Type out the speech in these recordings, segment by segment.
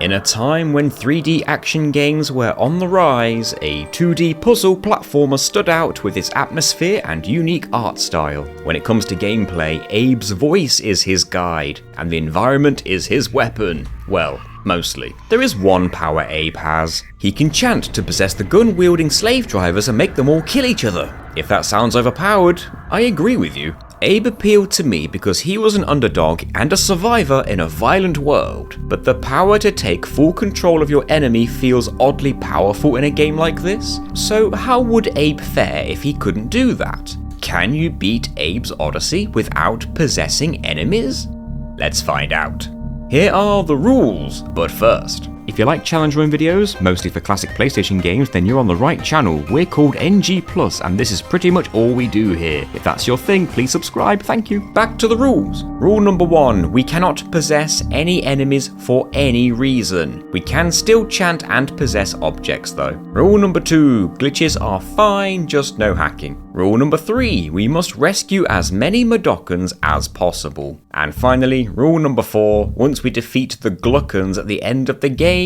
In a time when 3D action games were on the rise, a 2D puzzle platformer stood out with its atmosphere and unique art style. When it comes to gameplay, Abe's voice is his guide, and the environment is his weapon. Well, mostly. There is one power Abe has. He can chant to possess the gun-wielding slave drivers and make them all kill each other. If that sounds overpowered, I agree with you. Abe appealed to me because he was an underdog and a survivor in a violent world, but the power to take full control of your enemy feels oddly powerful in a game like this. So how would Abe fare if he couldn't do that? Can you beat Abe's Oddysee without possessing enemies? Let's find out. Here are the rules, but first, if you like challenge run videos, mostly for classic PlayStation games, then you're on the right channel. We're called NG+, and this is pretty much all we do here. If that's your thing, please subscribe, thank you. Back to the rules. Rule number 1, we cannot possess any enemies for any reason. We can still chant and possess objects though. Rule number 2, glitches are fine, just no hacking. Rule number 3, we must rescue as many Madokans as possible. And finally, rule number 4, once we defeat the Gluckons at the end of the game,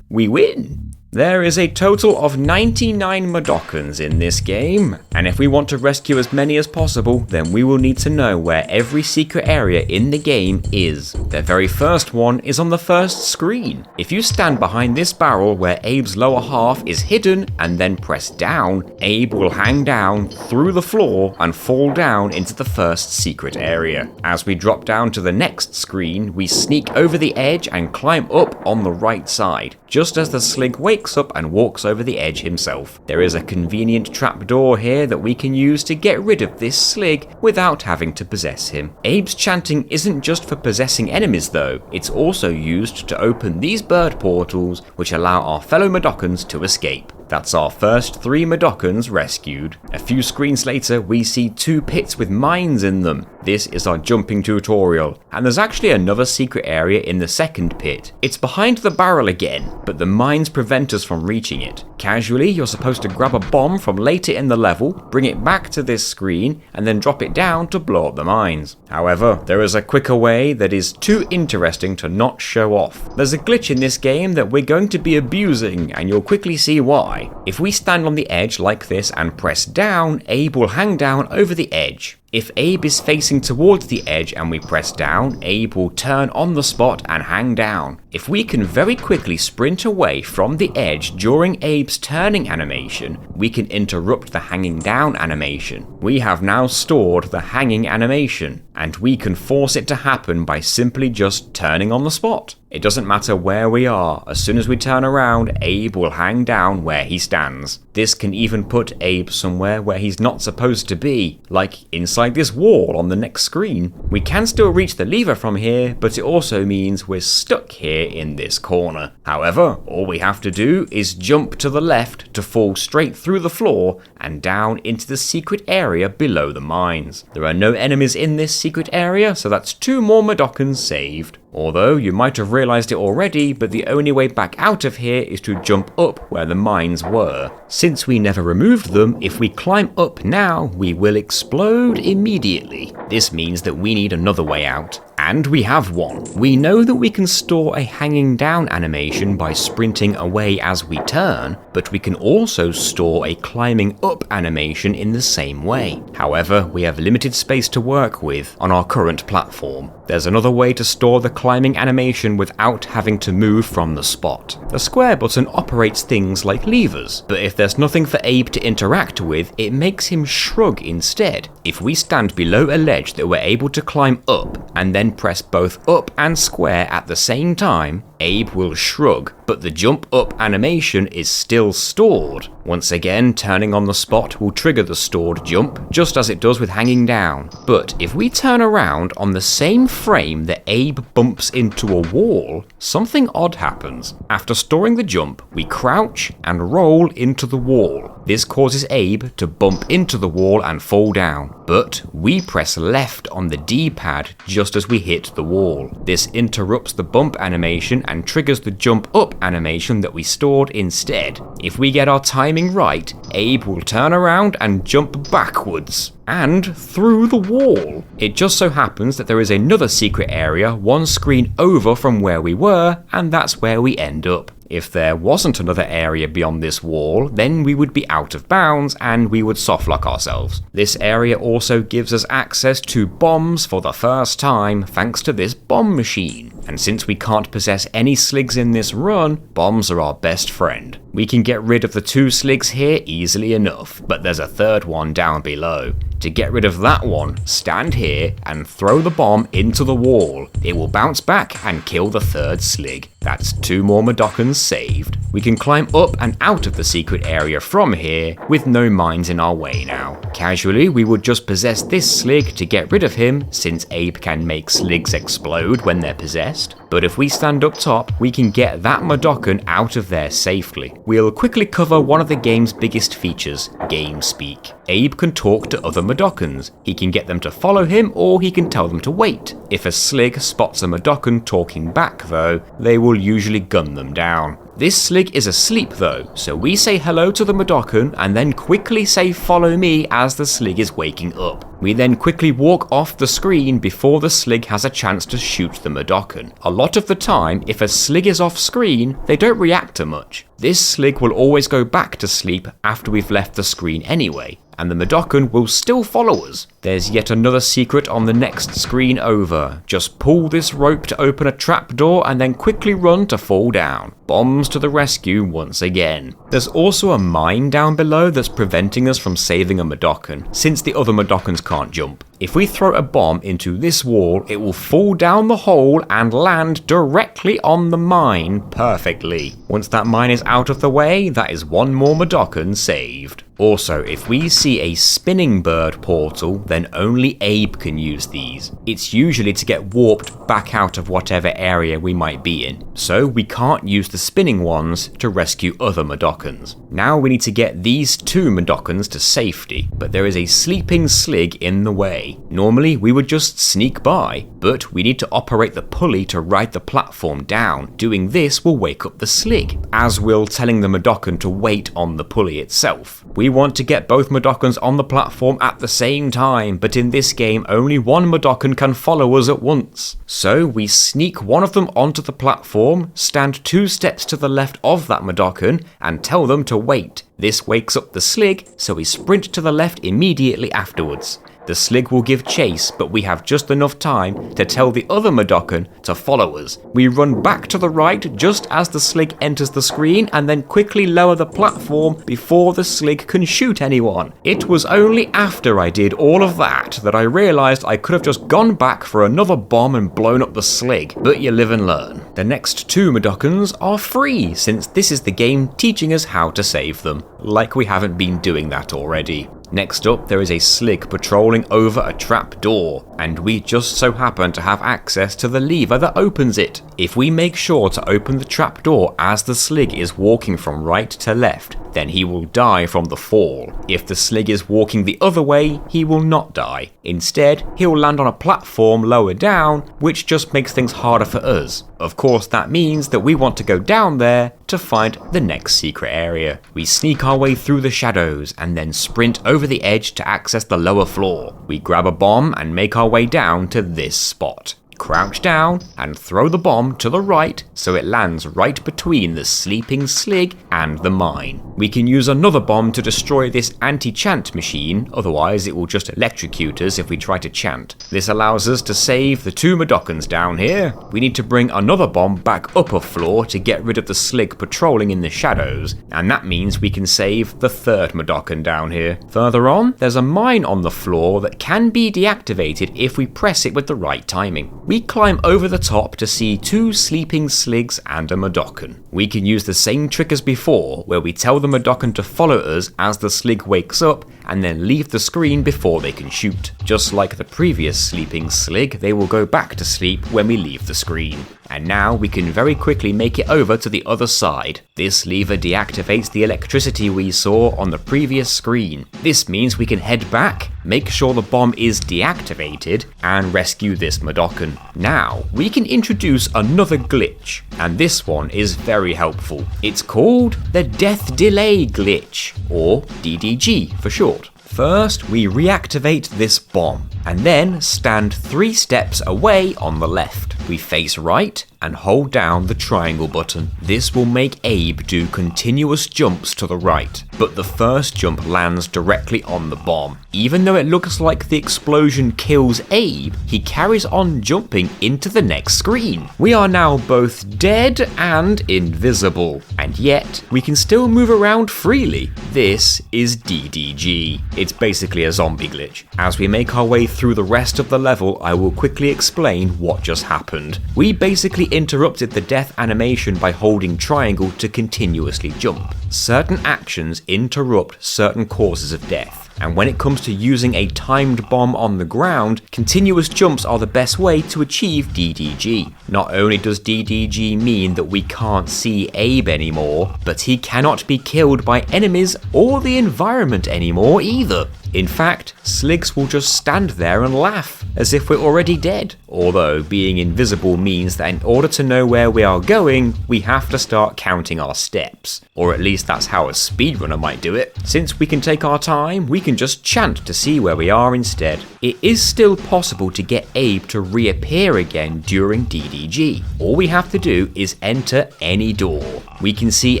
we win. There is a total of 99 Madokans in this game, and if we want to rescue as many as possible, then we will need to know where every secret area in the game is. The very first one is on the first screen. If you stand behind this barrel where Abe's lower half is hidden and then press down, Abe will hang down through the floor and fall down into the first secret area. As we drop down to the next screen, we sneak over the edge and climb up on the right side, just as the Slig wakes up and walks over the edge himself. There is a convenient trapdoor here that we can use to get rid of this Slig without having to possess him. Abe's chanting isn't just for possessing enemies though, it's also used to open these bird portals which allow our fellow Madokans to escape. That's our first 3 Madokans rescued. A few screens later, we see 2 pits with mines in them. This is our jumping tutorial, and there's actually another secret area in the second pit. It's behind the barrel again, but the mines prevent us from reaching it. Casually, you're supposed to grab a bomb from later in the level, bring it back to this screen, and then drop it down to blow up the mines. However, there is a quicker way that is too interesting to not show off. There's a glitch in this game that we're going to be abusing, and you'll quickly see why. If we stand on the edge like this and press down, Abe will hang down over the edge. If Abe is facing towards the edge and we press down, Abe will turn on the spot and hang down. If we can very quickly sprint away from the edge during Abe's turning animation, we can interrupt the hanging down animation. We have now stored the hanging animation, and we can force it to happen by simply just turning on the spot. It doesn't matter where we are, as soon as we turn around, Abe will hang down where he stands. This can even put Abe somewhere where he's not supposed to be, like inside this wall on the next screen. We can still reach the lever from here, but it also means we're stuck here in this corner. However, all we have to do is jump to the left to fall straight through the floor and down into the secret area below the mines. There are no enemies in this secret area, so that's 2 more Madokans saved. Although you might have realised it already, but the only way back out of here is to jump up where the mines were. Since we never removed them, if we climb up now, we will explode immediately. This means that we need another way out. And we have one. We know that we can store a hanging down animation by sprinting away as we turn, but we can also store a climbing up animation in the same way. However, we have limited space to work with on our current platform. There's another way to store the climbing animation without having to move from the spot. The square button operates things like levers, but if there's nothing for Abe to interact with, it makes him shrug instead. If we stand below a ledge that we're able to climb up, and then press both up and square at the same time, Abe will shrug, but the jump up animation is still stored. Once again, turning on the spot will trigger the stored jump, just as it does with hanging down. But if we turn around on the same frame that Abe bumps into a wall, something odd happens. After storing the jump, we crouch and roll into the wall. This causes Abe to bump into the wall and fall down, but we press left on the D-pad just as we hit the wall. This interrupts the bump animation and triggers the jump up jump animation that we stored instead. If we get our timing right, Abe will turn around and jump backwards and through the wall. It just so happens that there is another secret area one screen over from where we were, and that's where we end up. If there wasn't another area beyond this wall, then we would be out of bounds and we would softlock ourselves. This area also gives us access to bombs for the first time thanks to this bomb machine. And since we can't possess any sligs in this run, bombs are our best friend. We can get rid of the 2 sligs here easily enough, but there's a third one down below. To get rid of that one, stand here and throw the bomb into the wall. It will bounce back and kill the 3rd slig. That's 2 more Madokans saved. We can climb up and out of the secret area from here with no mines in our way now. Casually, we would just possess this slig to get rid of him, since Abe can make sligs explode when they're possessed. But if we stand up top, we can get that Madokan out of there safely. We'll quickly cover one of the game's biggest features, game speak. Abe can talk to other Madokans. He can get them to follow him, or he can tell them to wait. If a slig spots a Madokan talking back though, they will usually gun them down. This slig is asleep though, so we say hello to the Madokan and then quickly say follow me as the slig is waking up. We then quickly walk off the screen before the slig has a chance to shoot the Madokan. A lot of the time, if a slig is off screen, they don't react to much. This slig will always go back to sleep after we've left the screen anyway, and the Madokan will still follow us. There's yet another secret on the next screen over. Just pull this rope to open a trapdoor and then quickly run to fall down. Bombs to the rescue once again. There's also a mine down below that's preventing us from saving a Madokan, since the other Madokans can't jump. If we throw a bomb into this wall, it will fall down the hole and land directly on the mine perfectly. Once that mine is out of the way, that is 1 more Madokan saved. Also, if we see a spinning bird portal, then only Abe can use these. It's usually to get warped back out of whatever area we might be in, so we can't use the spinning ones to rescue other Madokans. Now we need to get these 2 Madokans to safety, but there is a sleeping slig in the way. Normally we would just sneak by, but we need to operate the pulley to ride the platform down. Doing this will wake up the slig, as will telling the Madokan to wait on the pulley itself. We want to get both Madokans on the platform at the same time, but in this game only 1 Madokan can follow us at once. So we sneak one of them onto the platform, stand 2 steps to the left of that Madokan, and tell them to wait. This wakes up the slig, so we sprint to the left immediately afterwards. The slig will give chase, but we have just enough time to tell the other Madokan to follow us. We run back to the right just as the slig enters the screen and then quickly lower the platform before the slig can shoot anyone. It was only after I did all of that I realised I could have just gone back for another bomb and blown up the slig, but you live and learn. The next 2 Madokans are free, since this is the game teaching us how to save them, like we haven't been doing that already. Next up, there is a slig patrolling over a trap door, and we just so happen to have access to the lever that opens it. If we make sure to open the trap door as the slig is walking from right to left, then he will die from the fall. If the slig is walking the other way, he will not die. Instead, he'll land on a platform lower down, which just makes things harder for us. Of course, that means that we want to go down there to find the next secret area. We sneak our way through the shadows and then sprint over the edge to access the lower floor. We grab a bomb and make our way down to this spot. Crouch down and throw the bomb to the right so it lands right between the sleeping slig and the mine. We can use another bomb to destroy this anti-chant machine, otherwise it will just electrocute us if we try to chant. This allows us to save the 2 Madokans down here. We need to bring another bomb back up a floor to get rid of the slig patrolling in the shadows, and that means we can save the 3rd Madokan down here. Further on, there's a mine on the floor that can be deactivated if we press it with the right timing. We climb over the top to see 2 sleeping sligs and a Madokan. We can use the same trick as before, where we tell the Madokan to follow us as the slig wakes up and then leave the screen before they can shoot. Just like the previous sleeping Slig, they will go back to sleep when we leave the screen. And now we can very quickly make it over to the other side. This lever deactivates the electricity we saw on the previous screen. This means we can head back, make sure the bomb is deactivated, and rescue this Madokan. Now, we can introduce another glitch, and this one is very helpful. It's called the Death Delay Glitch, or DDG for short. First, we reactivate this bomb, and then stand 3 steps away on the left. We face right and hold down the triangle button. This will make Abe do continuous jumps to the right, but the first jump lands directly on the bomb. Even though it looks like the explosion kills Abe, he carries on jumping into the next screen. We are now both dead and invisible, and yet we can still move around freely. This is DDG. It's basically a zombie glitch. As we make our way through the rest of the level, I will quickly explain what just happened. We basically interrupted the death animation by holding triangle to continuously jump. Certain actions interrupt certain causes of death. And when it comes to using a timed bomb on the ground, continuous jumps are the best way to achieve DDG. Not only does DDG mean that we can't see Abe anymore, but he cannot be killed by enemies or the environment anymore either. In fact, Sligs will just stand there and laugh, as if we're already dead. Although being invisible means that in order to know where we are going, we have to start counting our steps. Or at least that's how a speedrunner might do it. Since we can take our time, we can just chant to see where we are instead. It is still possible to get Abe to reappear again during DDG. All we have to do is enter any door. We can see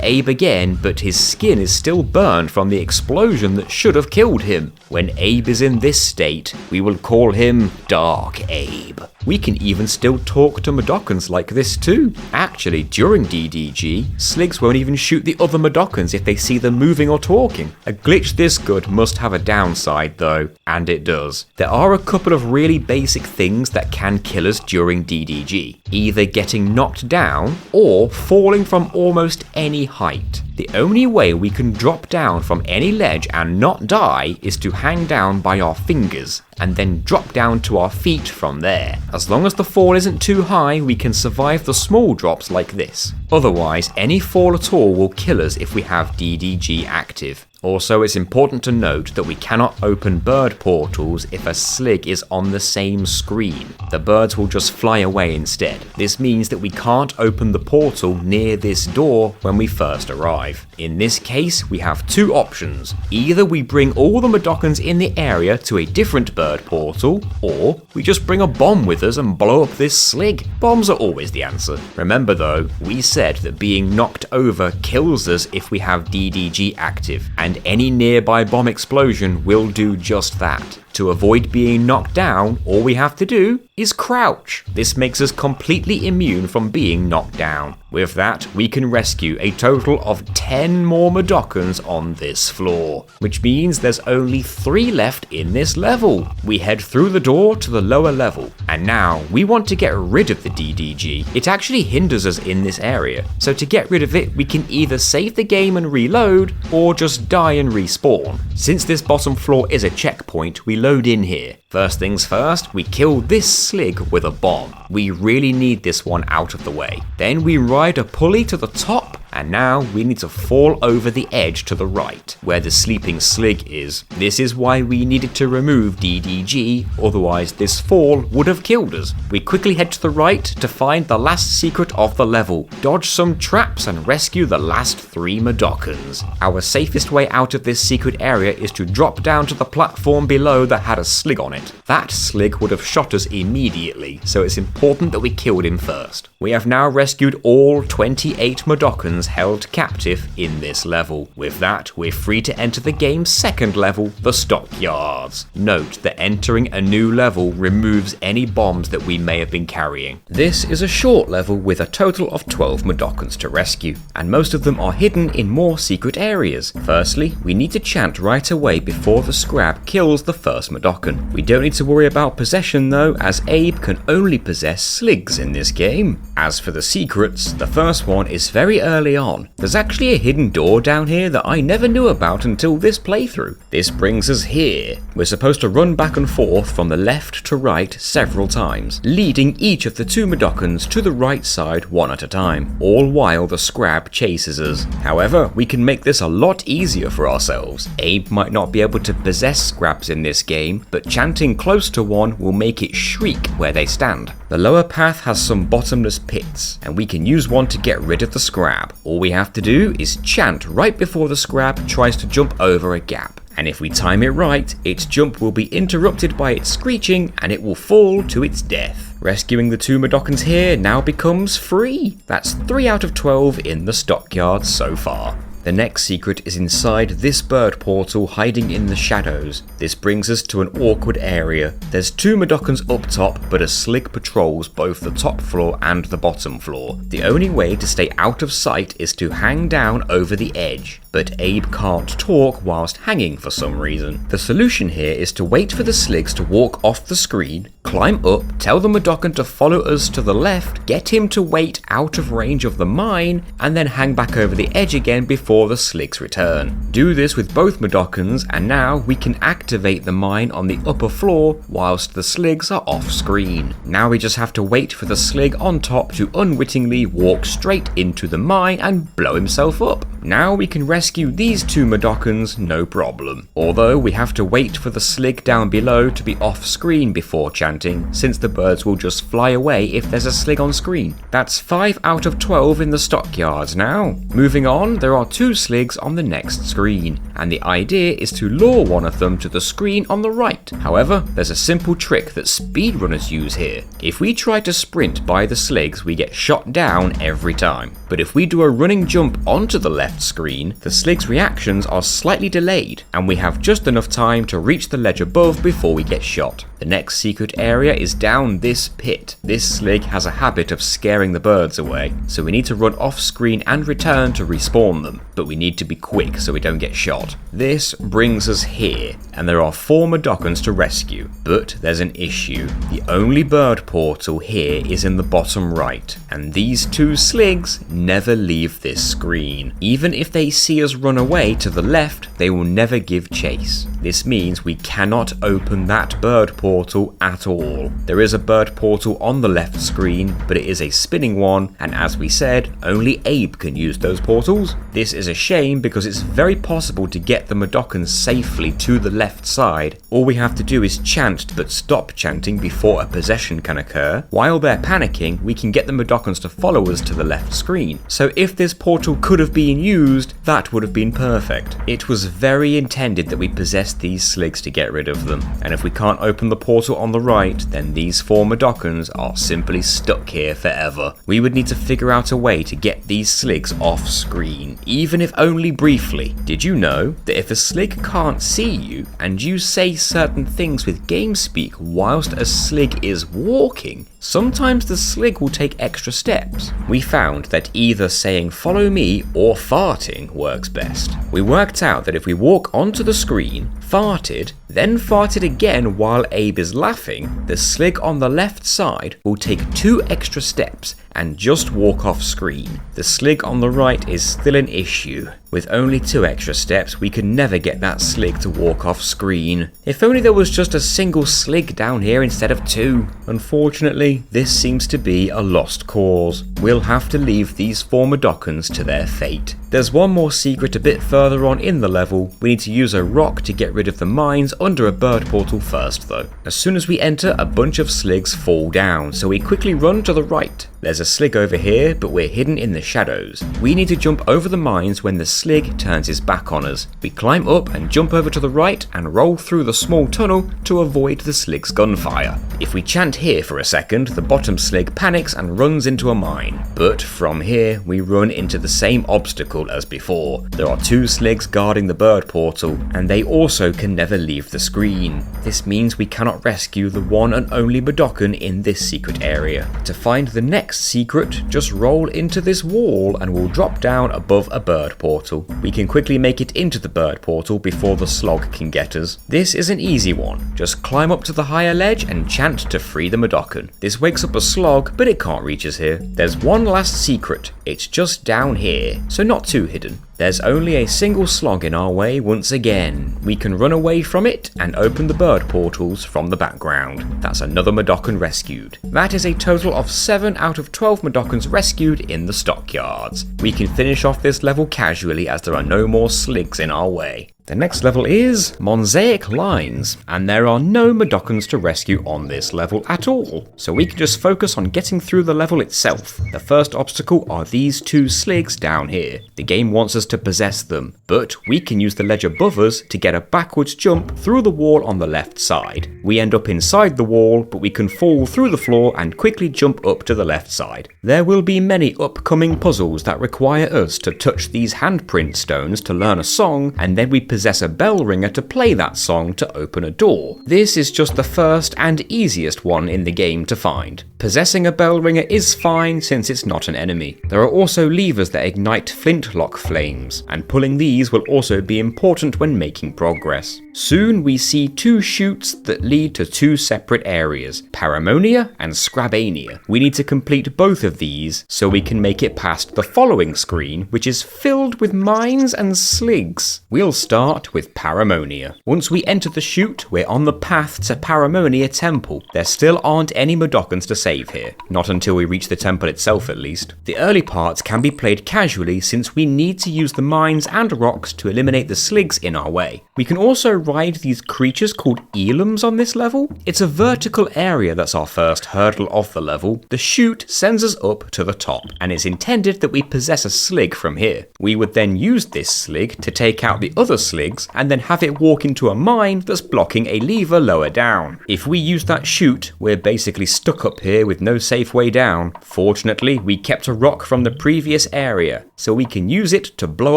Abe again, but his skin is still burned from the explosion that should have killed him. When Abe is in this state, we will call him Dark Abe. We can even still talk to Madokans like this too. Actually, during DDG, Sligs won't even shoot the other Madokans if they see them moving or talking. A glitch this good must have a downside though, and it does. There are a couple of really basic things that can kill us during DDG. Either getting knocked down, or falling from almost any height. The only way we can drop down from any ledge and not die is to hang down by our fingers, and then drop down to our feet from there. As long as the fall isn't too high, we can survive the small drops like this. Otherwise, any fall at all will kill us if we have DDG active. Also, it's important to note that we cannot open bird portals if a Slig is on the same screen. The birds will just fly away instead. This means that we can't open the portal near this door when we first arrive. In this case, we have 2 options. Either we bring all the Madokans in the area to a different bird portal, or we just bring a bomb with us and blow up this Slig. Bombs are always the answer. Remember though, we said that being knocked over kills us if we have DDG active, and any nearby bomb explosion will do just that. To avoid being knocked down, all we have to do is crouch. This makes us completely immune from being knocked down. With that, we can rescue a total of 10 more Madokans on this floor, which means there's only 3 left in this level. We head through the door to the lower level, and now we want to get rid of the DDG. It actually hinders us in this area, so to get rid of it, we can either save the game and reload, or just die and respawn. Since this bottom floor is a checkpoint, we load in here. First things first, we kill this Slig with a bomb. We really need this one out of the way. Then we ride a pulley to the top, and now we need to fall over the edge to the right, where the sleeping Slig is. This is why we needed to remove DDG, otherwise this fall would have killed us. We quickly head to the right to find the last secret of the level, dodge some traps and rescue the last 3 Madokans. Our safest way out of this secret area is to drop down to the platform below that had a Slig on it. That Slig would have shot us immediately, so it's important that we killed him first. We have now rescued all 28 Madokans held captive in this level. With that, we're free to enter the game's second level, the Stockyards. Note that entering a new level removes any bombs that we may have been carrying. This is a short level with a total of 12 Madokans to rescue, and most of them are hidden in more secret areas. Firstly, we need to chant right away before the Scrab kills the first Madokan. We don't need to worry about possession though, as Abe can only possess Sligs in this game. As for the secrets, the first one is very early on. There's actually a hidden door down here that I never knew about until this playthrough. This brings us here. We're supposed to run back and forth from the left to right several times, leading each of the 2 Mudokons to the right side one at a time, all while the Scrab chases us. However, we can make this a lot easier for ourselves. Abe might not be able to possess Scrabs in this game, but chanting close to one will make it shriek where they stand. The lower path has some bottomless pits, and we can use one to get rid of the Scrab. All we have to do is chant right before the Scrab tries to jump over a gap. And if we time it right, its jump will be interrupted by its screeching and it will fall to its death. Rescuing the 2 Mudokons here now becomes free. That's 3 out of 12 in the Stockyards so far. The next secret is inside this bird portal hiding in the shadows. This brings us to an awkward area. There's 2 Mudokons up top, but a Slig patrols both the top floor and the bottom floor. The only way to stay out of sight is to hang down over the edge. But Abe can't talk whilst hanging for some reason. The solution here is to wait for the Sligs to walk off the screen, climb up, tell the Mudokon to follow us to the left, get him to wait out of range of the mine, and then hang back over the edge again before the Sligs return. Do this with both Mudokons, and now we can activate the mine on the upper floor whilst the Sligs are off screen. Now we just have to wait for the Slig on top to unwittingly walk straight into the mine and blow himself up. Now we can rescue these 2 Mudokons no problem. Although we have to wait for the Slig down below to be off screen before chanting, since the birds will just fly away if there's a Slig on screen. That's 5 out of 12 in the Stockyards now. Moving on, there are 2 Sligs on the next screen, and the idea is to lure one of them to the screen on the right. However, there's a simple trick that speedrunners use here. If we try to sprint by the Sligs, we get shot down every time. But if we do a running jump onto the left screen, the Slig's reactions are slightly delayed, and we have just enough time to reach the ledge above before we get shot. The next secret area is down this pit. This Slig has a habit of scaring the birds away, so we need to run off screen and return to respawn them, but we need to be quick so we don't get shot. This brings us here, and there are 4 Mudokons to rescue, but there's an issue. The only bird portal here is in the bottom right, and these 2 Sligs never leave this screen. Even if they see us run away to the left, they will never give chase. This means we cannot open that bird portal at all. There is a bird portal on the left screen, but it is a spinning one, and as we said, only Abe can use those portals. This is a shame because it's very possible to get the Mudokons safely to the left side. All we have to do is chant but stop chanting before a possession can occur. While they're panicking, we can get the Mudokons to follow us to the left screen. So if this portal could have been used, that would have been perfect. It was very intended that we possess these Sligs to get rid of them, and if we can't open the portal on the right, then these 4 Mudokons are simply stuck here forever. We would need to figure out a way to get these Sligs off screen, even if only briefly. Did you know that if a Slig can't see you and you say certain things with game speak whilst a Slig is walking, sometimes the Slig will take extra steps? We found that either saying follow me or farting works best. We worked out that if we walk onto the screen, farted, then farted again while Abe is laughing, the Slig on the left side will take 2 extra steps and just walk off screen. The Slig on the right is still an issue. With only 2 extra steps, we could never get that Slig to walk off screen. If only there was just a single Slig down here instead of 2. Unfortunately, this seems to be a lost cause. We'll have to leave these 4 Mudokons to their fate. There's one more secret a bit further on in the level. We need to use a rock to get rid of the mines under a bird portal first though. As soon as we enter, a bunch of Sligs fall down, so we quickly run to the right. There's a Slig over here, but we're hidden in the shadows. We need to jump over the mines when the Slig turns his back on us. We climb up and jump over to the right and roll through the small tunnel to avoid the Slig's gunfire. If we chant here for a second, the bottom Slig panics and runs into a mine. But from here, we run into the same obstacle as before. There are 2 Sligs guarding the bird portal, and they also can never leave the screen. This means we cannot rescue the one and only Mudokon in this secret area. To find the next next secret, just roll into this wall and we'll drop down above a bird portal. We can quickly make it into the bird portal before the slog can get us. This is an easy one. Just climb up to the higher ledge and chant to free the Madokan. This wakes up a slog, but it can't reach us here. There's one last secret. It's just down here, so not too hidden. There's only a single slog in our way once again. We can run away from it and open the bird portals from the background. That's another Madokan rescued. That is a total of 7 out of 12 Madokans rescued in the Stockyards. We can finish off this level casually as there are no more sligs in our way. The next level is Monsaic Lines, and there are no Madokans to rescue on this level at all, so we can just focus on getting through the level itself. The first obstacle are these 2 sligs down here. The game wants us to possess them, but we can use the ledge above us to get a backwards jump through the wall on the left side. We end up inside the wall, but we can fall through the floor and quickly jump up to the left side. There will be many upcoming puzzles that require us to touch these handprint stones to learn a song, and then we possess a bell ringer to play that song to open a door. This is just the first and easiest one in the game to find. Possessing a bell ringer is fine since it's not an enemy. There are also levers that ignite flintlock flames, and pulling these will also be important when making progress. Soon we see 2 chutes that lead to 2 separate areas, Paramonia and Scrabania. We need to complete both of these so we can make it past the following screen, which is filled with mines and sligs. We'll start with Paramonia. Once we enter the chute, we're on the path to Paramonian Temple. There still aren't any Madokans to save here, not until we reach the temple itself at least. The early parts can be played casually since we need to use the mines and rocks to eliminate the sligs in our way. We can also ride these creatures called Eilums on this level. It's a vertical area that's our first hurdle of the level. The chute sends us up to the top, and it's intended that we possess a slig from here. We would then use this slig to take out the other sligs and then have it walk into a mine that's blocking a lever lower down. If we use that chute, we're basically stuck up here with no safe way down. Fortunately, we kept a rock from the previous area, so we can use it to blow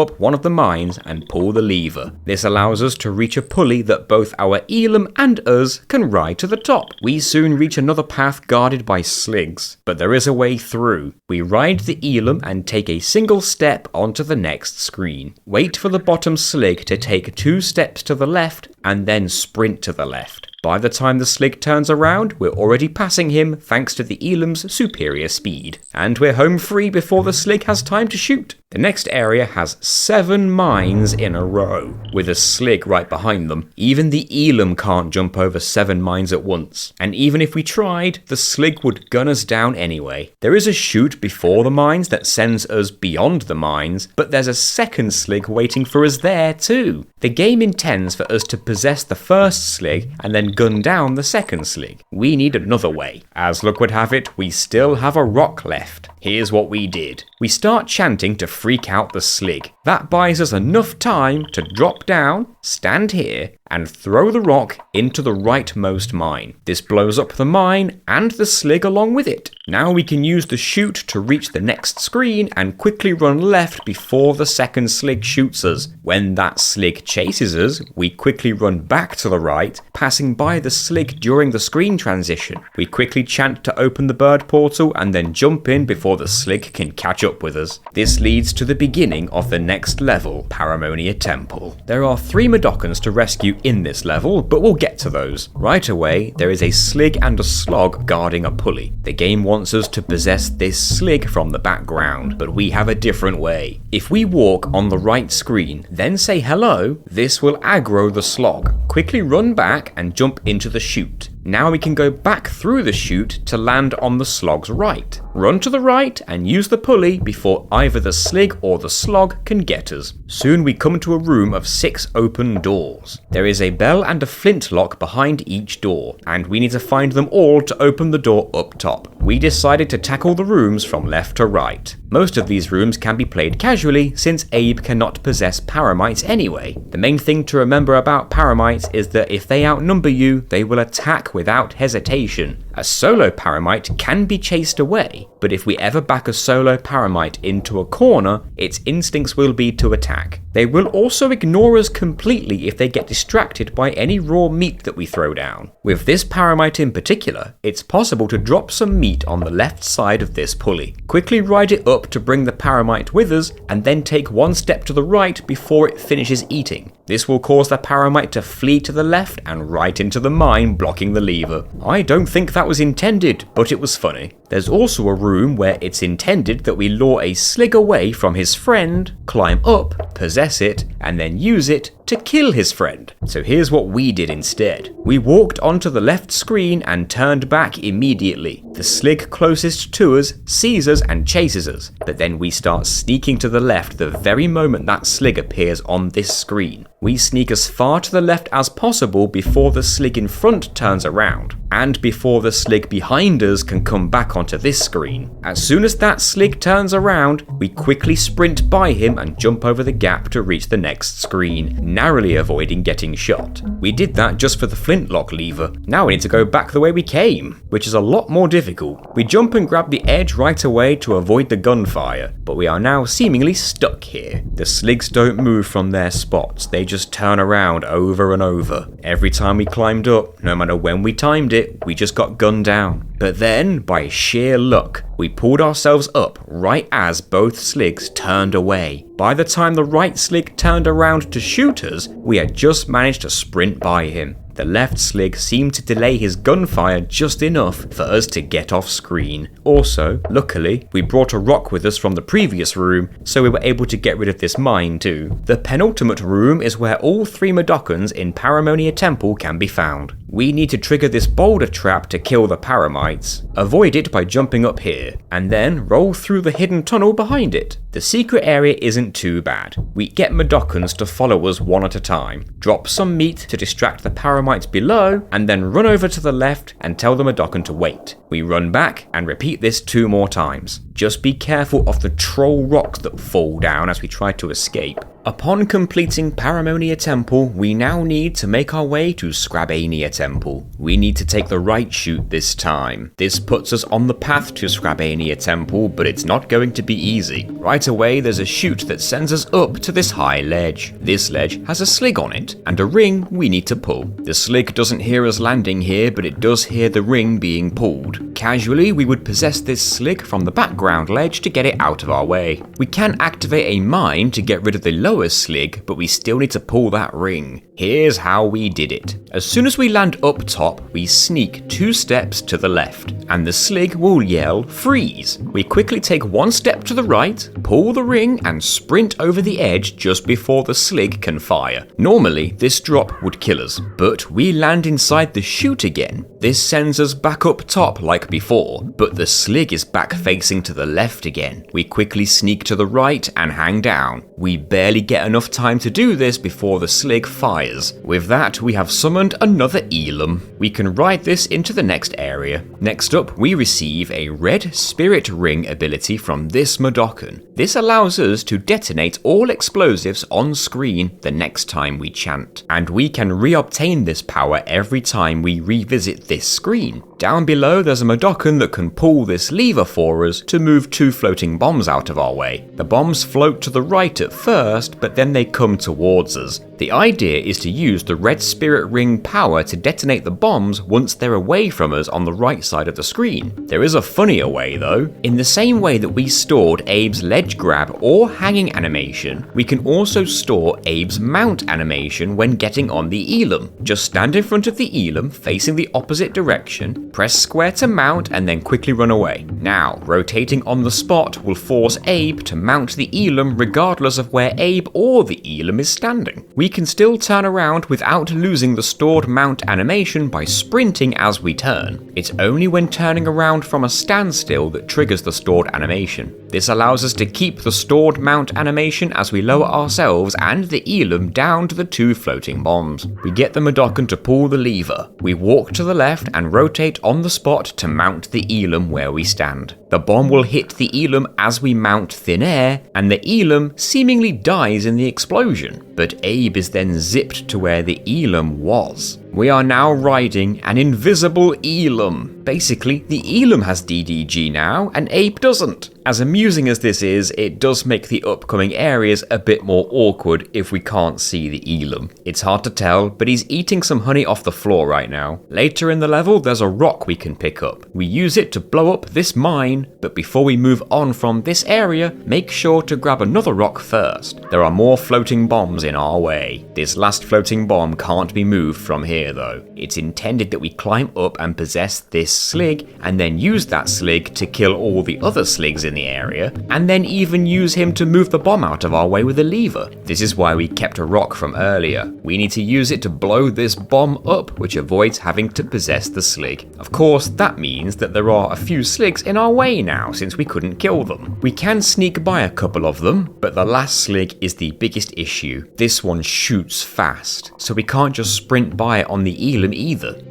up one of the mines and pull the lever. This allows us to reach a pulley that both our Eilum and us can ride to the top. We soon reach another path guarded by sligs, but there is a way through. We ride the Eilum and take a single step onto the next screen. Wait for the bottom slig to take 2 steps to the left and then sprint to the left. By the time the slig turns around, we're already passing him thanks to the Eilum's superior speed. And we're home free before the slig has time to shoot. The next area has 7 mines in a row, with a slig right behind them. Even the Eilum can't jump over 7 mines at once, and even if we tried, the slig would gun us down anyway. There is a chute before the mines that sends us beyond the mines, but there's a second slig waiting for us there too. The game intends for us to possess the first slig and then gun down the second slig. We need another way. As luck would have it, we still have a rock left. Here's what we did. We start chanting to freak out the slig. That buys us enough time to drop down, stand here, and throw the rock into the rightmost mine. This blows up the mine and the slig along with it. Now we can use the chute to reach the next screen and quickly run left before the second slig shoots us. When that slig chases us, we quickly run back to the right, passing by the slig during the screen transition. We quickly chant to open the bird portal and then jump in before the slig can catch up with us. This leads to the beginning of the next level, Paramonian Temple. There are 3 Madokans to rescue in this level, but we'll get to those. Right away, there is a slig and a slog guarding a pulley. The game wants us to possess this slig from the background, but we have a different way. If we walk on the right screen, then say hello, this will aggro the slog. Quickly run back and jump into the chute. Now we can go back through the chute to land on the slog's right. Run to the right and use the pulley before either the slig or the slog can get us. Soon we come to a room of 6 open doors. There is a bell and a flintlock behind each door, and we need to find them all to open the door up top. We decided to tackle the rooms from left to right. Most of these rooms can be played casually since Abe cannot possess paramites anyway. The main thing to remember about paramites is that if they outnumber you, they will attack without hesitation. A solo paramite can be chased away, but if we ever back a solo paramite into a corner, its instincts will be to attack. They will also ignore us completely if they get distracted by any raw meat that we throw down. With this Paramite in particular, it's possible to drop some meat on the left side of this pulley. Quickly ride it up to bring the Paramite with us, and then take one step to the right before it finishes eating. This will cause the Paramite to flee to the left and right into the mine, blocking the lever. I don't think that was intended, but it was funny. There's also a room where it's intended that we lure a Slig away from his friend, climb up, possess it, and then use it to kill his friend. So here's what we did instead. We walked onto the left screen and turned back immediately. The Slig closest to us sees us and chases us, but then we start sneaking to the left the very moment that Slig appears on this screen. We sneak as far to the left as possible before the Slig in front turns around, and before the Slig behind us can come back onto this screen. As soon as that Slig turns around, we quickly sprint by him and jump over the gap to reach the next screen, narrowly avoiding getting shot. We did that just for the flintlock lever. Now we need to go back the way we came, which is a lot more difficult. We jump and grab the edge right away to avoid the gunfire, but we are now seemingly stuck here. The Sligs don't move from their spots, they just turn around over and over. Every time we climbed up, no matter when we timed it, we just got gunned down. But then, by sheer luck, we pulled ourselves up right as both Sligs turned away. By the time the right Slig turned around to shoot us, we had just managed to sprint by him. The left Slig seemed to delay his gunfire just enough for us to get off screen. Also, luckily, we brought a rock with us from the previous room, so we were able to get rid of this mine too. The penultimate room is where all 3 Madokans in Paramonian Temple can be found. We need to trigger this boulder trap to kill the Paramites. Avoid it by jumping up here, and then roll through the hidden tunnel behind it. The secret area isn't too bad. We get Madokans to follow us one at a time, drop some meat to distract the Paramites below, and then run over to the left and tell the Madokan to wait. We run back and repeat this 2 more times. Just be careful of the troll rocks that fall down as we try to escape. Upon completing Paramonian Temple, we now need to make our way to Scrabanian Temple. We need to take the right chute this time. This puts us on the path to Scrabanian Temple, but it's not going to be easy. Right away, there's a chute that sends us up to this high ledge. This ledge has a Slig on it, and a ring we need to pull. The Slig doesn't hear us landing here, but it does hear the ring being pulled. Casually, we would possess this Slig from the background ledge to get it out of our way. We can activate a mine to get rid of the lower Slig, but we still need to pull that ring. Here's how we did it. As soon as we land up top, we sneak 2 steps to the left, and the Slig will yell, "Freeze!" We quickly take 1 step to the right, pull the ring, and sprint over the edge just before the Slig can fire. Normally, this drop would kill us, but we land inside the chute again. This sends us back up top like before, but the Slig is back facing to the left again. We quickly sneak to the right and hang down. We barely get enough time to do this before the Slig fires. With that, we have summoned another Elam. We can ride this into the next area. Next up, we receive a red spirit ring ability from this Madokan. This allows us to detonate all explosives on screen the next time we chant, and we can reobtain this power every time we revisit this screen. Down below, there's a Madokan that can pull this lever for us to move 2 floating bombs out of our way. The bombs float to the right at first, but then they come towards us. The idea is to use the red spirit ring power to detonate the bombs once they're away from us on the right side of the screen. There is a funnier way though. In the same way that we stored Abe's ledge grab or hanging animation, we can also store Abe's mount animation when getting on the Elam. Just stand in front of the Elam facing the opposite direction, press square to mount, and then quickly run away. Now, rotating on the spot will force Abe to mount the Elam regardless of where Abe or the Elam is standing. We can still turn around without losing the stored mount animation by sprinting as we turn. It's only when turning around from a standstill that triggers the stored animation. This allows us to keep the stored mount animation as we lower ourselves and the Elam down to the 2 floating bombs. We get the Madokan to pull the lever. We walk to the left and rotate on the spot to mount the Elam where we stand. The bomb will hit the Elam as we mount thin air, and the Elam seemingly dies in the explosion, but Abe is then zipped to where the Elam was. We are now riding an invisible Elam. Basically, the Elam has DDG now, and Abe doesn't. As amusing as this is, it does make the upcoming areas a bit more awkward if we can't see the Elam. It's hard to tell, but he's eating some honey off the floor right now. Later in the level, there's a rock we can pick up. We use it to blow up this mine, but before we move on from this area, make sure to grab another rock first. There are more floating bombs in our way. This last floating bomb can't be moved from here though. It's intended that we climb up and possess this slig, and then use that slig to kill all the other sligs in the area, and then even use him to move the bomb out of our way with a lever. This is why we kept a rock from earlier. We need to use it to blow this bomb up, which avoids having to possess the slig. Of course, that means that there are a few sligs in our way now, since we couldn't kill them. We can sneak by a couple of them, but the last slig is the biggest issue. This one shoots fast, so we can't just sprint by it on the Elam either.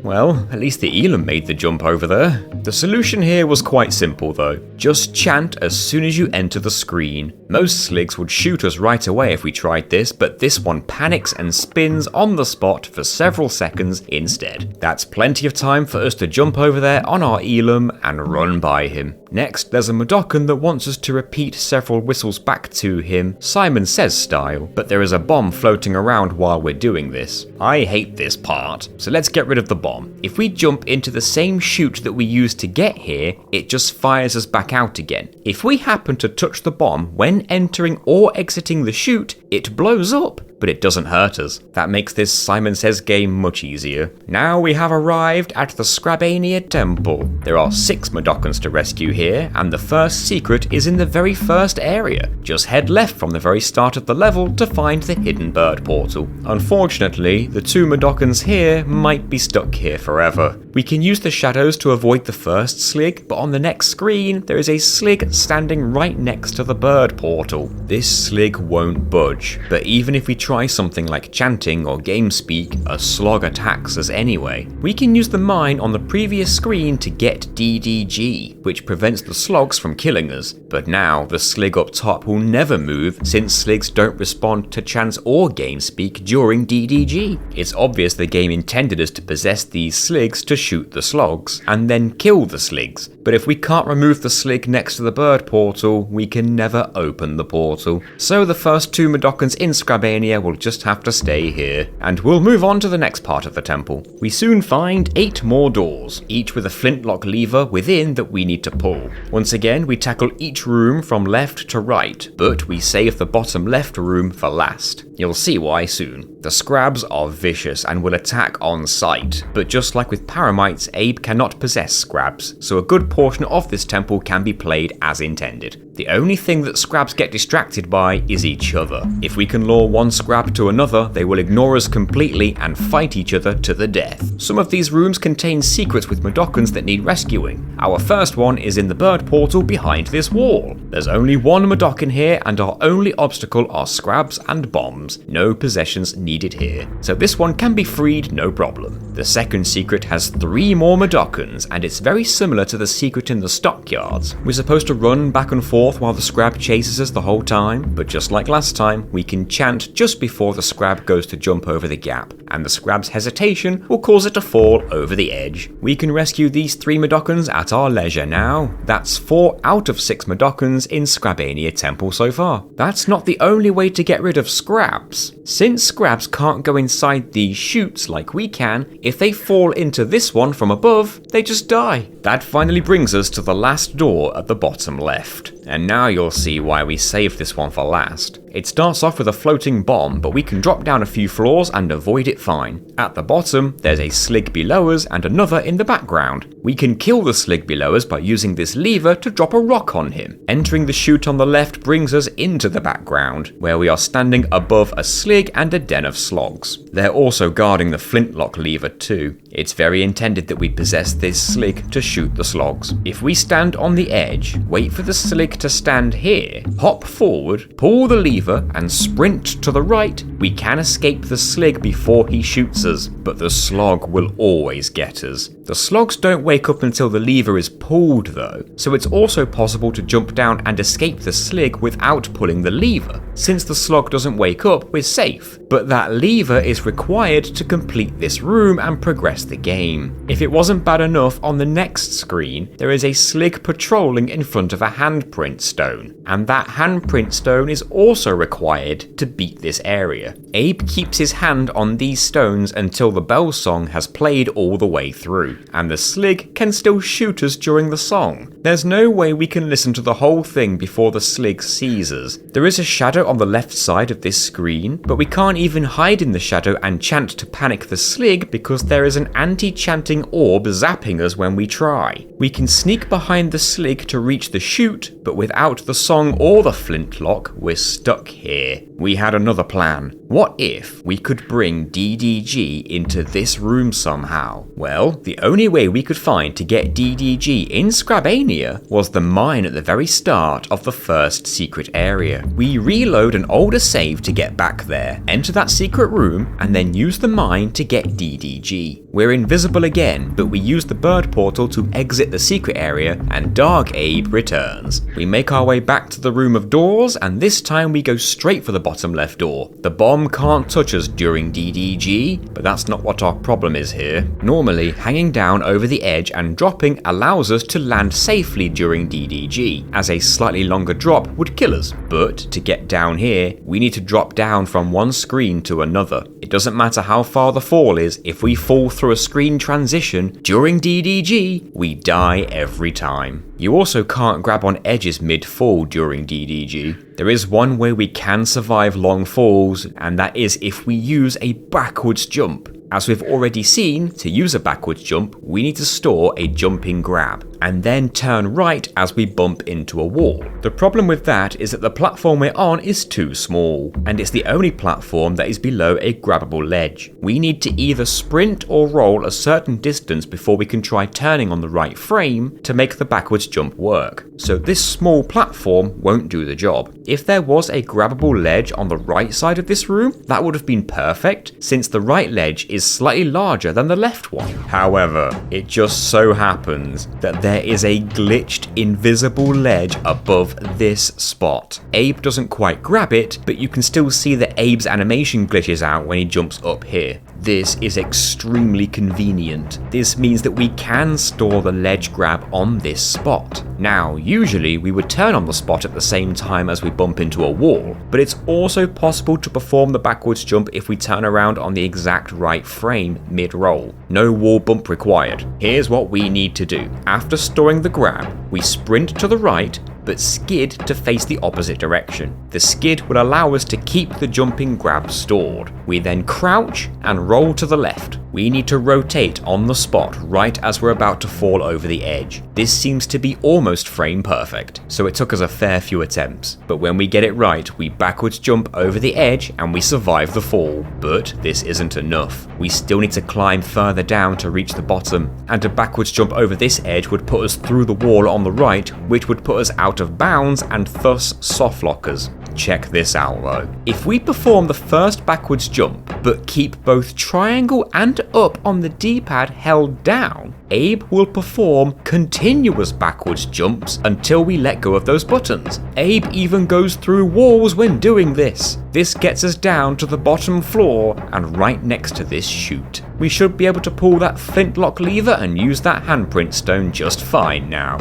Well, at least the Elam made the jump over there. The solution here was quite simple though. Just chant as soon as you enter the screen. Most sligs would shoot us right away if we tried this, but this one panics and spins on the spot for several seconds instead. That's plenty of time for us to jump over there on our Elam and run by him. Next, there's a Mudokon that wants us to repeat several whistles back to him, Simon Says style, but there is a bomb floating around while we're doing this. I hate this part, so let's get rid of the bomb. If we jump into the same chute that we used to get here, it just fires us back out again. If we happen to touch the bomb when entering or exiting the chute, it blows up, but it doesn't hurt us. That makes this Simon Says game much easier. Now we have arrived at the Scrabanian Temple. There are 6 Mudokons to rescue here, and the first secret is in the very first area. Just head left from the very start of the level to find the hidden bird portal. Unfortunately, the 2 Mudokons here might be stuck here forever. We can use the shadows to avoid the first slig, but on the next screen, there is a slig standing right next to the bird portal. This slig won't budge, but even if we try something like chanting or game speak, a slog attacks us anyway. We can use the mine on the previous screen to get DDG, which prevents the slogs from killing us, but now the slig up top will never move since sligs don't respond to chants or game speak during DDG. It's obvious the game intended us to possess these sligs to shoot the slogs, and then kill the sligs. But if we can't remove the slig next to the bird portal, we can never open the portal. So the first 2 Mudokons in Scrabania will just have to stay here, and we'll move on to the next part of the temple. We soon find 8 more doors, each with a flintlock lever within that we need to pull. Once again, we tackle each room from left to right, but we save the bottom left room for last. You'll see why soon. The Scrabs are vicious and will attack on sight, but just like with Paramites, Abe cannot possess Scrabs, so a good portion of this temple can be played as intended. The only thing that Scrabs get distracted by is each other. If we can lure one Scrab to another, they will ignore us completely and fight each other to the death. Some of these rooms contain secrets with Mudokons that need rescuing. Our first one is in the bird portal behind this wall. There's only one Mudokon here, and our only obstacle are Scrabs and bombs. No possessions needed here, so this one can be freed no problem. The second secret has 3 more Mudokons, and it's very similar to the secret in the Stockyards. We're supposed to run back and forth while the Scrab chases us the whole time, but just like last time, we can chant just before the Scrab goes to jump over the gap, and the Scrab's hesitation will cause it to fall over the edge. We can rescue these 3 Mudokons at our leisure now. That's 4 out of 6 Mudokons in Scrabania Temple so far. That's not the only way to get rid of Scrabs. Since Scrabs can't go inside these chutes like we can, if they fall into this one from above, they just die. That finally brings us to the last door at the bottom left. And now you'll see why we saved this one for last. It starts off with a floating bomb, but we can drop down a few floors and avoid it fine. At the bottom, there's a slig below us and another in the background. We can kill the slig below us by using this lever to drop a rock on him. Entering the chute on the left brings us into the background, where we are standing above a slig and a den of slogs. They're also guarding the flintlock lever too. It's very intended that we possess this slig to shoot the slogs. If we stand on the edge, wait for the slig to stand here, hop forward, pull the lever and sprint to the right, We can escape the slig before he shoots us, but the slog will always get us. The slogs don't wake up until the lever is pulled though, so it's also possible to jump down and escape the slig without pulling the lever. Since the slog doesn't wake up, we're safe, but that lever is required to complete this room and progress the game. If it wasn't bad enough, on the next screen, there is a slig patrolling in front of a handprint stone, and that handprint stone is also required to beat this area. Abe keeps his hand on these stones until the bell song has played all the way through, and the slig can still shoot us during the song. There's no way we can listen to the whole thing before the slig sees us. There is a shadow on the left side of this screen, but we can't even hide in the shadow and chant to panic the slig because there is an anti-chanting orb zapping us when we try. We can sneak behind the slig to reach the chute, but without the song or the flintlock, we're stuck here. We had another plan. What if we could bring DDG into this room somehow? Well, the only way we could find to get DDG in Scrabania was the mine at the very start of the first secret area. We reload an older save to get back there, enter that secret room, and then use the mine to get DDG. We're invisible again, but we use the bird portal to exit the secret area, and Dark Abe returns. We make our way back to the room of doors, and this time we go straight for the bottom left door. The bomb can't touch us during DDG, but that's not what our problem is here. Normally, hanging down over the edge and dropping allows us to land safely during DDG, as a slightly longer drop would kill us. But to get down here, we need to drop down from one screen to another. It doesn't matter how far the fall is, if we fall through a screen transition during DDG, we die every time. You also can't grab on edges mid-fall during DDG. There is one way we can survive long falls, and that is if we use a backwards jump. As we've already seen, to use a backwards jump, we need to store a jumping grab, and then turn right as we bump into a wall. The problem with that is that the platform we're on is too small, and it's the only platform that is below a grabbable ledge. We need to either sprint or roll a certain distance before we can try turning on the right frame to make the backwards jump work. So this small platform won't do the job. If there was a grabbable ledge on the right side of this room, that would have been perfect, since the right ledge is slightly larger than the left one. However, it just so happens that there is a glitched invisible ledge above this spot. Abe doesn't quite grab it, but you can still see that Abe's animation glitches out when he jumps up here. This is extremely convenient. This means that we can store the ledge grab on this spot. Now, usually we would turn on the spot at the same time as we bump into a wall, but it's also possible to perform the backwards jump if we turn around on the exact right frame mid-roll. No wall bump required. Here's what we need to do. After storing the grab, we sprint to the right, but skid to face the opposite direction. The skid will allow us to keep the jumping grab stored. We then crouch and roll to the left. We need to rotate on the spot right as we're about to fall over the edge. This seems to be almost frame perfect, so it took us a fair few attempts. But when we get it right, we backwards jump over the edge and we survive the fall. But this isn't enough. We still need to climb further down to reach the bottom, and a backwards jump over this edge would put us through the wall on the right, which would put us out of bounds and thus soft lockers. Check this out though. If we perform the first backwards jump, but keep both triangle and up on the D-pad held down, Abe will perform continuous backwards jumps until we let go of those buttons. Abe even goes through walls when doing this. This gets us down to the bottom floor and right next to this chute. We should be able to pull that flintlock lever and use that handprint stone just fine now.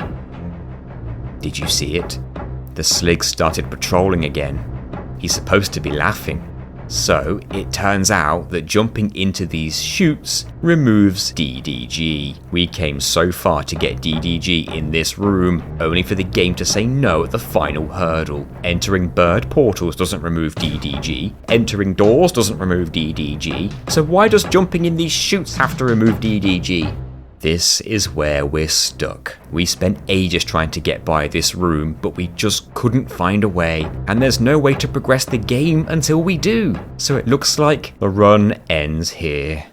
Did you see it? The slig started patrolling again. He's supposed to be laughing. So it turns out that jumping into these chutes removes DDG. We came so far to get DDG in this room, only for the game to say no at the final hurdle. Entering bird portals doesn't remove DDG. Entering doors doesn't remove DDG. So why does jumping in these chutes have to remove DDG? This is where we're stuck. We spent ages trying to get by this room, but we just couldn't find a way, and there's no way to progress the game until we do. So it looks like the run ends here.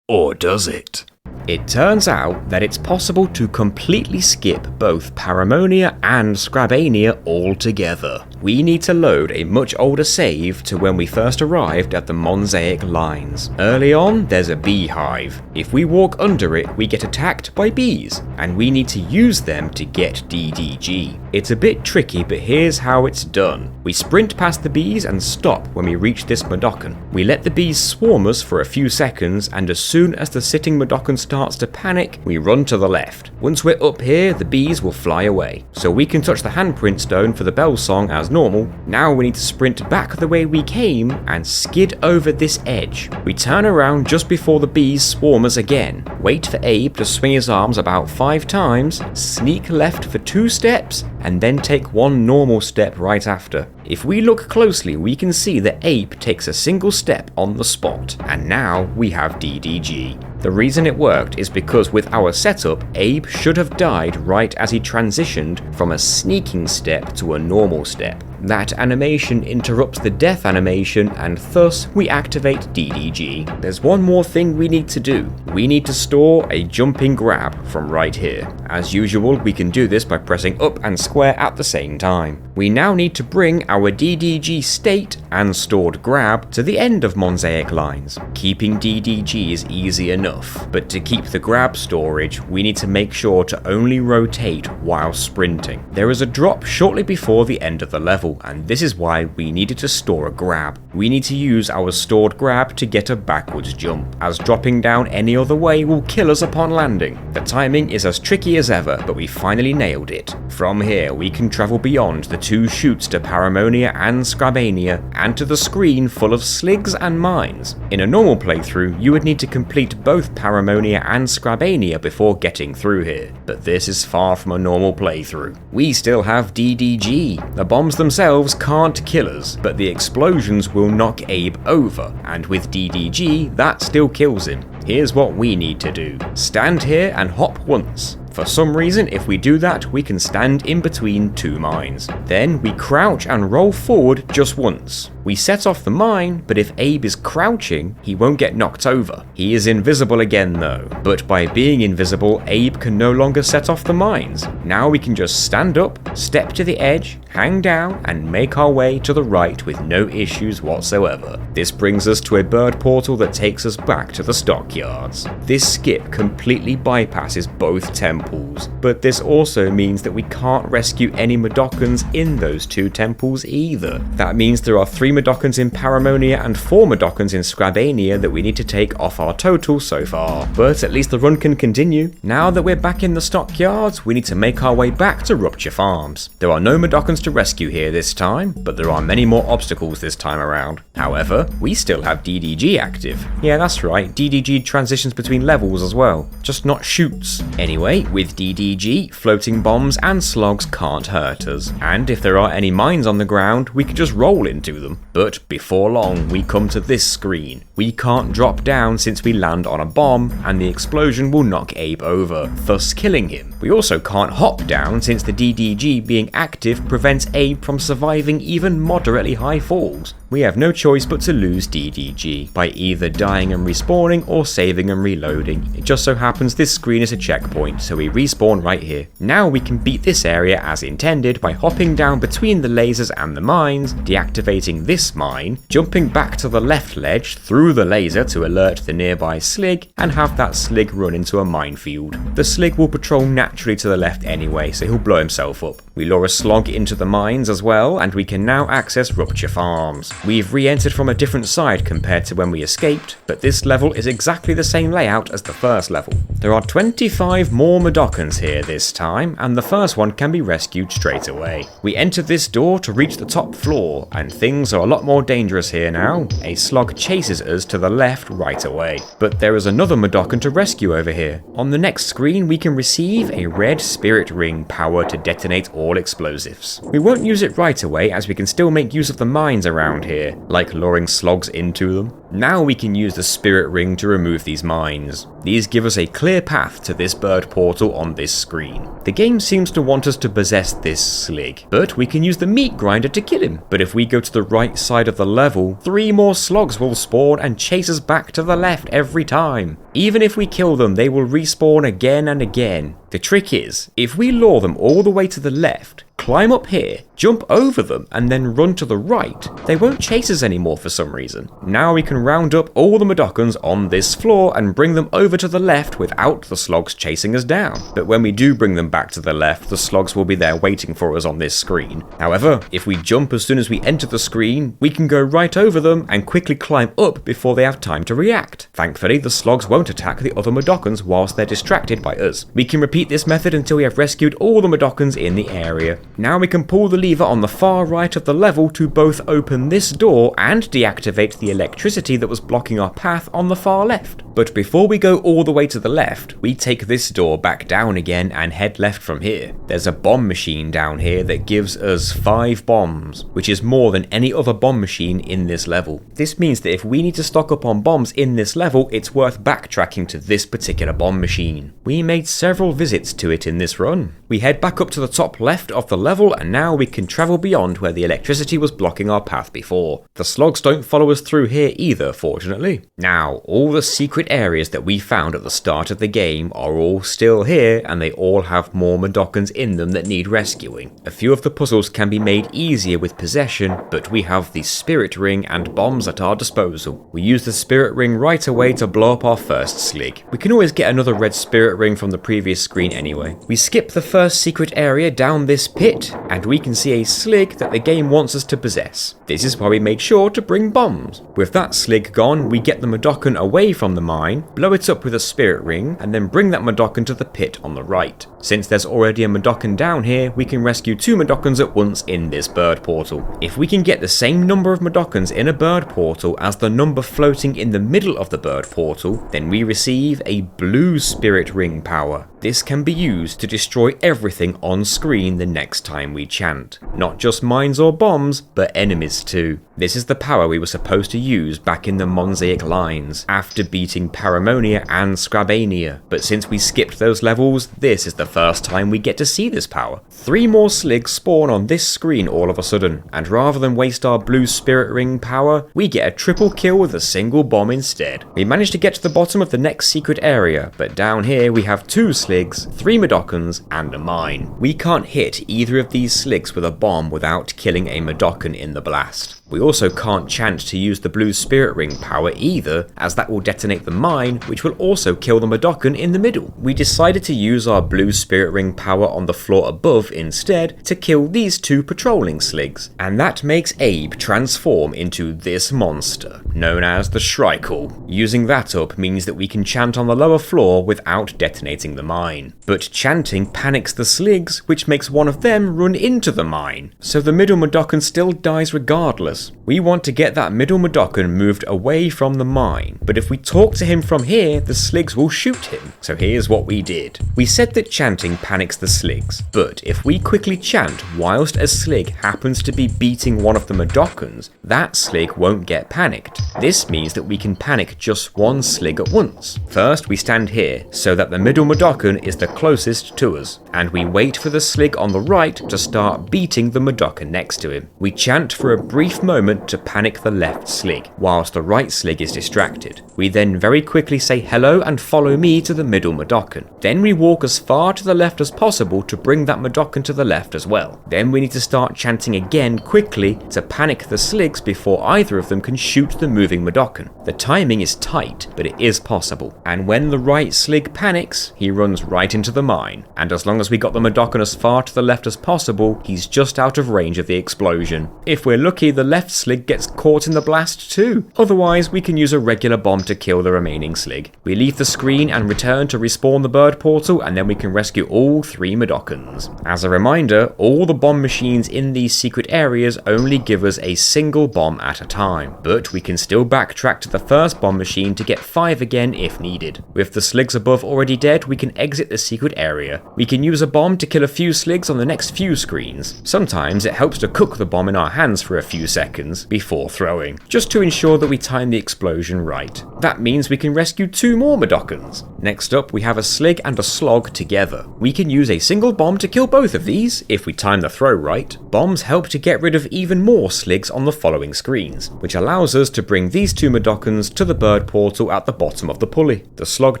Or does it? It turns out that it's possible to completely skip both Paramonia and Scrabania altogether. we need to load a much older save to when we first arrived at the Monsaic Lines. Early on, there's a beehive. If we walk under it, we get attacked by bees, and we need to use them to get DDG. It's a bit tricky, but here's how it's done. We sprint past the bees and stop when we reach this Mudokon. We let the bees swarm us for a few seconds, and as soon as the sitting Mudokon starts to panic, we run to the left. Once we're up here, the bees will fly away. So we can touch the handprint stone for the bell song as normal. Now we need to sprint back the way we came and skid over this edge. We turn around just before the bees swarm us again. Wait for Abe to swing his arms about 5 times, sneak left for 2 steps, and then take 1 normal step right after. If we look closely, we can see that Abe takes a single step on the spot, and now we have DDG. The reason it worked is because with our setup, Abe should have died right as he transitioned from a sneaking step to a normal step. That animation interrupts the death animation, and thus we activate DDG. There's one more thing we need to do. We need to store a jumping grab from right here. As usual, we can do this by pressing up and square at the same time. We now need to bring our DDG state and stored grab to the end of Monsaic Lines. Keeping DDG is easy enough, but to keep the grab storage, we need to make sure to only rotate while sprinting. There is a drop shortly before the end of the level, and this is why we needed to store a grab. We need to use our stored grab to get a backwards jump, as dropping down any other way will kill us upon landing. The timing is as tricky as ever, but we finally nailed it. From here, we can travel beyond the 2 chutes to Paramonia and Scrabania, and to the screen full of sligs and mines. In a normal playthrough, you would need to complete both Paramonia and Scrabania before getting through here, but this is far from a normal playthrough. We still have DDG. The bombs themselves can't kill us, but the explosions will knock Abe over, and with DDG, that still kills him. Here's what we need to do. Stand here and hop once. For some reason, if we do that, we can stand in between 2 mines. Then we crouch and roll forward just once. We set off the mine, but if Abe is crouching, he won't get knocked over. He is invisible again though, but by being invisible, Abe can no longer set off the mines. Now we can just stand up, step to the edge, hang down, and make our way to the right with no issues whatsoever. This brings us to a bird portal that takes us back to the Stockyards. This skip completely bypasses both temples, but this also means that we can't rescue any Mudokons in those 2 temples either. That means there are 3 Mudokons in Paramonia and 4 Mudokons in Scrabania that we need to take off our total so far. But at least the run can continue. Now that we're back in the Stockyards, we need to make our way back to Rupture Farms. There are no Mudokons to rescue here this time, but there are many more obstacles this time around. However, we still have DDG active. Yeah, that's right, DDG transitions between levels as well, just not shoots. Anyway, with DDG, floating bombs and slugs can't hurt us, and if there are any mines on the ground, we can just roll into them. But before long, we come to this screen. We can't drop down since we land on a bomb, and the explosion will knock Abe over, thus killing him. We also can't hop down since the DDG being active prevents Abe from surviving even moderately high falls. We have no choice but to lose DDG by either dying and respawning or saving and reloading. It just so happens this screen is a checkpoint, so we respawn right here. Now we can beat this area as intended by hopping down between the lasers and the mines, deactivating this mine, jumping back to the left ledge through the laser to alert the nearby slig, and have that slig run into a minefield. The slig will patrol naturally to the left anyway, so he'll blow himself up. We lure a slog into the mines as well, and we can now access Rupture Farms. We've re-entered from a different side compared to when we escaped, but this level is exactly the same layout as the first level. There are 25 more Mudokons here this time, and the first one can be rescued straight away. We enter this door to reach the top floor, and things are a lot more dangerous here now. A slog chases us to the left right away, but there is another Mudokon to rescue over here. On the next screen, we can receive a red spirit ring power to detonate all explosives. We won't use it right away as we can still make use of the mines around here, like luring slugs into them. Now we can use the spirit ring to remove these mines. These give us a clear path to this bird portal on this screen. The game seems to want us to possess this slig, but we can use the meat grinder to kill him. But if we go to the right side of the level, 3 more slugs will spawn and chase us back to the left every time. Even if we kill them, they will respawn again and again. The trick is, if we lure them all the way to the left, climb up here, jump over them, and then run to the right, they won't chase us anymore for some reason. Now we can round up all the Madokans on this floor and bring them over to the left without the slogs chasing us down. But when we do bring them back to the left, the slogs will be there waiting for us on this screen. However, if we jump as soon as we enter the screen, we can go right over them and quickly climb up before they have time to react. Thankfully, the slogs won't attack the other Madokans whilst they're distracted by us. We can repeat this method until we have rescued all the Madokans in the area. Now we can pull the lever on the far right of the level to both open this door and deactivate the electricity that was blocking our path on the far left. But before we go all the way to the left, we take this door back down again and head left from here. There's a bomb machine down here that gives us 5 bombs, which is more than any other bomb machine in this level. This means that if we need to stock up on bombs in this level, it's worth backtracking to this particular bomb machine. We made several visits to it in this run. We head back up to the top left of the level, and now we can travel beyond where the electricity was blocking our path before. The slogs don't follow us through here either, fortunately. Now, all the secret areas that we found at the start of the game are all still here, and they all have more Madokans in them that need rescuing. A few of the puzzles can be made easier with possession, but we have the spirit ring and bombs at our disposal. We use the spirit ring right away to blow up our first slig. We can always get another red spirit ring from the previous screen anyway. We skip the first secret area down this pit, and we can see a slig that the game wants us to possess. This is why we made sure to bring bombs. With that slig gone, we get the Madokan away from the mine, blow it up with a spirit ring, and then bring that Madokan to the pit on the right. Since there's already a Madokan down here, we can rescue 2 Madokans at once in this bird portal. If we can get the same number of Madokans in a bird portal as the number floating in the middle of the bird portal, then we receive a blue spirit ring power. This can be used to destroy everything on screen the next time we chant. Not just mines or bombs, but enemies too. This is the power we were supposed to use back in the Monsaic Lines, after beating Paramonia and Scrabania. But since we skipped those levels, this is the first time we get to see this power. 3 more sligs spawn on this screen all of a sudden, and rather than waste our blue spirit ring power, we get a triple kill with a single bomb instead. We managed to get to the bottom of the next secret area, but down here we have 2 sligs, 3 Madokans, and a mine. We can't hit either of these sligs with a bomb without killing a Madokan in the blast. We also can't chant to use the blue spirit ring power either, as that will detonate the mine, which will also kill the Madokan in the middle. We decided to use our blue spirit ring power on the floor above instead to kill these 2 patrolling sligs, and that makes Abe transform into this monster, known as the Shrikle. Using that up means that we can chant on the lower floor without detonating the mine. But chanting panics the sligs, which makes one of them run into the mine, so the middle Madokan still dies regardless. We want to get that middle Madokan moved away from the mine, but if we talk to him from here, the sligs will shoot him. So here's what we did. We said that chanting panics the sligs, but if we quickly chant whilst a slig happens to be beating one of the Madokans, that slig won't get panicked. This means that we can panic just one slig at once. First, we stand here, so that the middle Madokan is the closest to us, and we wait for the slig on the right to start beating the Madokan next to him. We chant for a brief moment to panic the left slig, whilst the right slig is distracted. We then very quickly say hello and follow me to the middle Madokan. Then we walk as far to the left as possible to bring that Madokan to the left as well. Then we need to start chanting again quickly to panic the sligs before either of them can shoot the moving Madokan. The timing is tight, but it is possible. And when the right slig panics, he runs right into the mine. And as long as we got the Madokan as far to the left as possible, he's just out of range of the explosion. If we're lucky, the left slig gets caught in the blast too. Otherwise, we can use a regular bomb to kill the remaining slig. We leave the screen and return to respawn the bird portal, and then we can rescue all 3 Madokans. As a reminder, all the bomb machines in these secret areas only give us a single bomb at a time, but we can still backtrack to the first bomb machine to get 5 again if needed. With the sligs above already dead, we can exit the secret area. We can use a bomb to kill a few sligs on the next few screens. Sometimes it helps to cook the bomb in our hands for a few seconds seconds before throwing, just to ensure that we time the explosion right. That means we can rescue 2 more Madokans. Next up, we have a Slig and a Slog together. We can use a single bomb to kill both of these, if we time the throw right. Bombs help to get rid of even more Sligs on the following screens, which allows us to bring these 2 Madokans to the bird portal at the bottom of the pulley. The Slog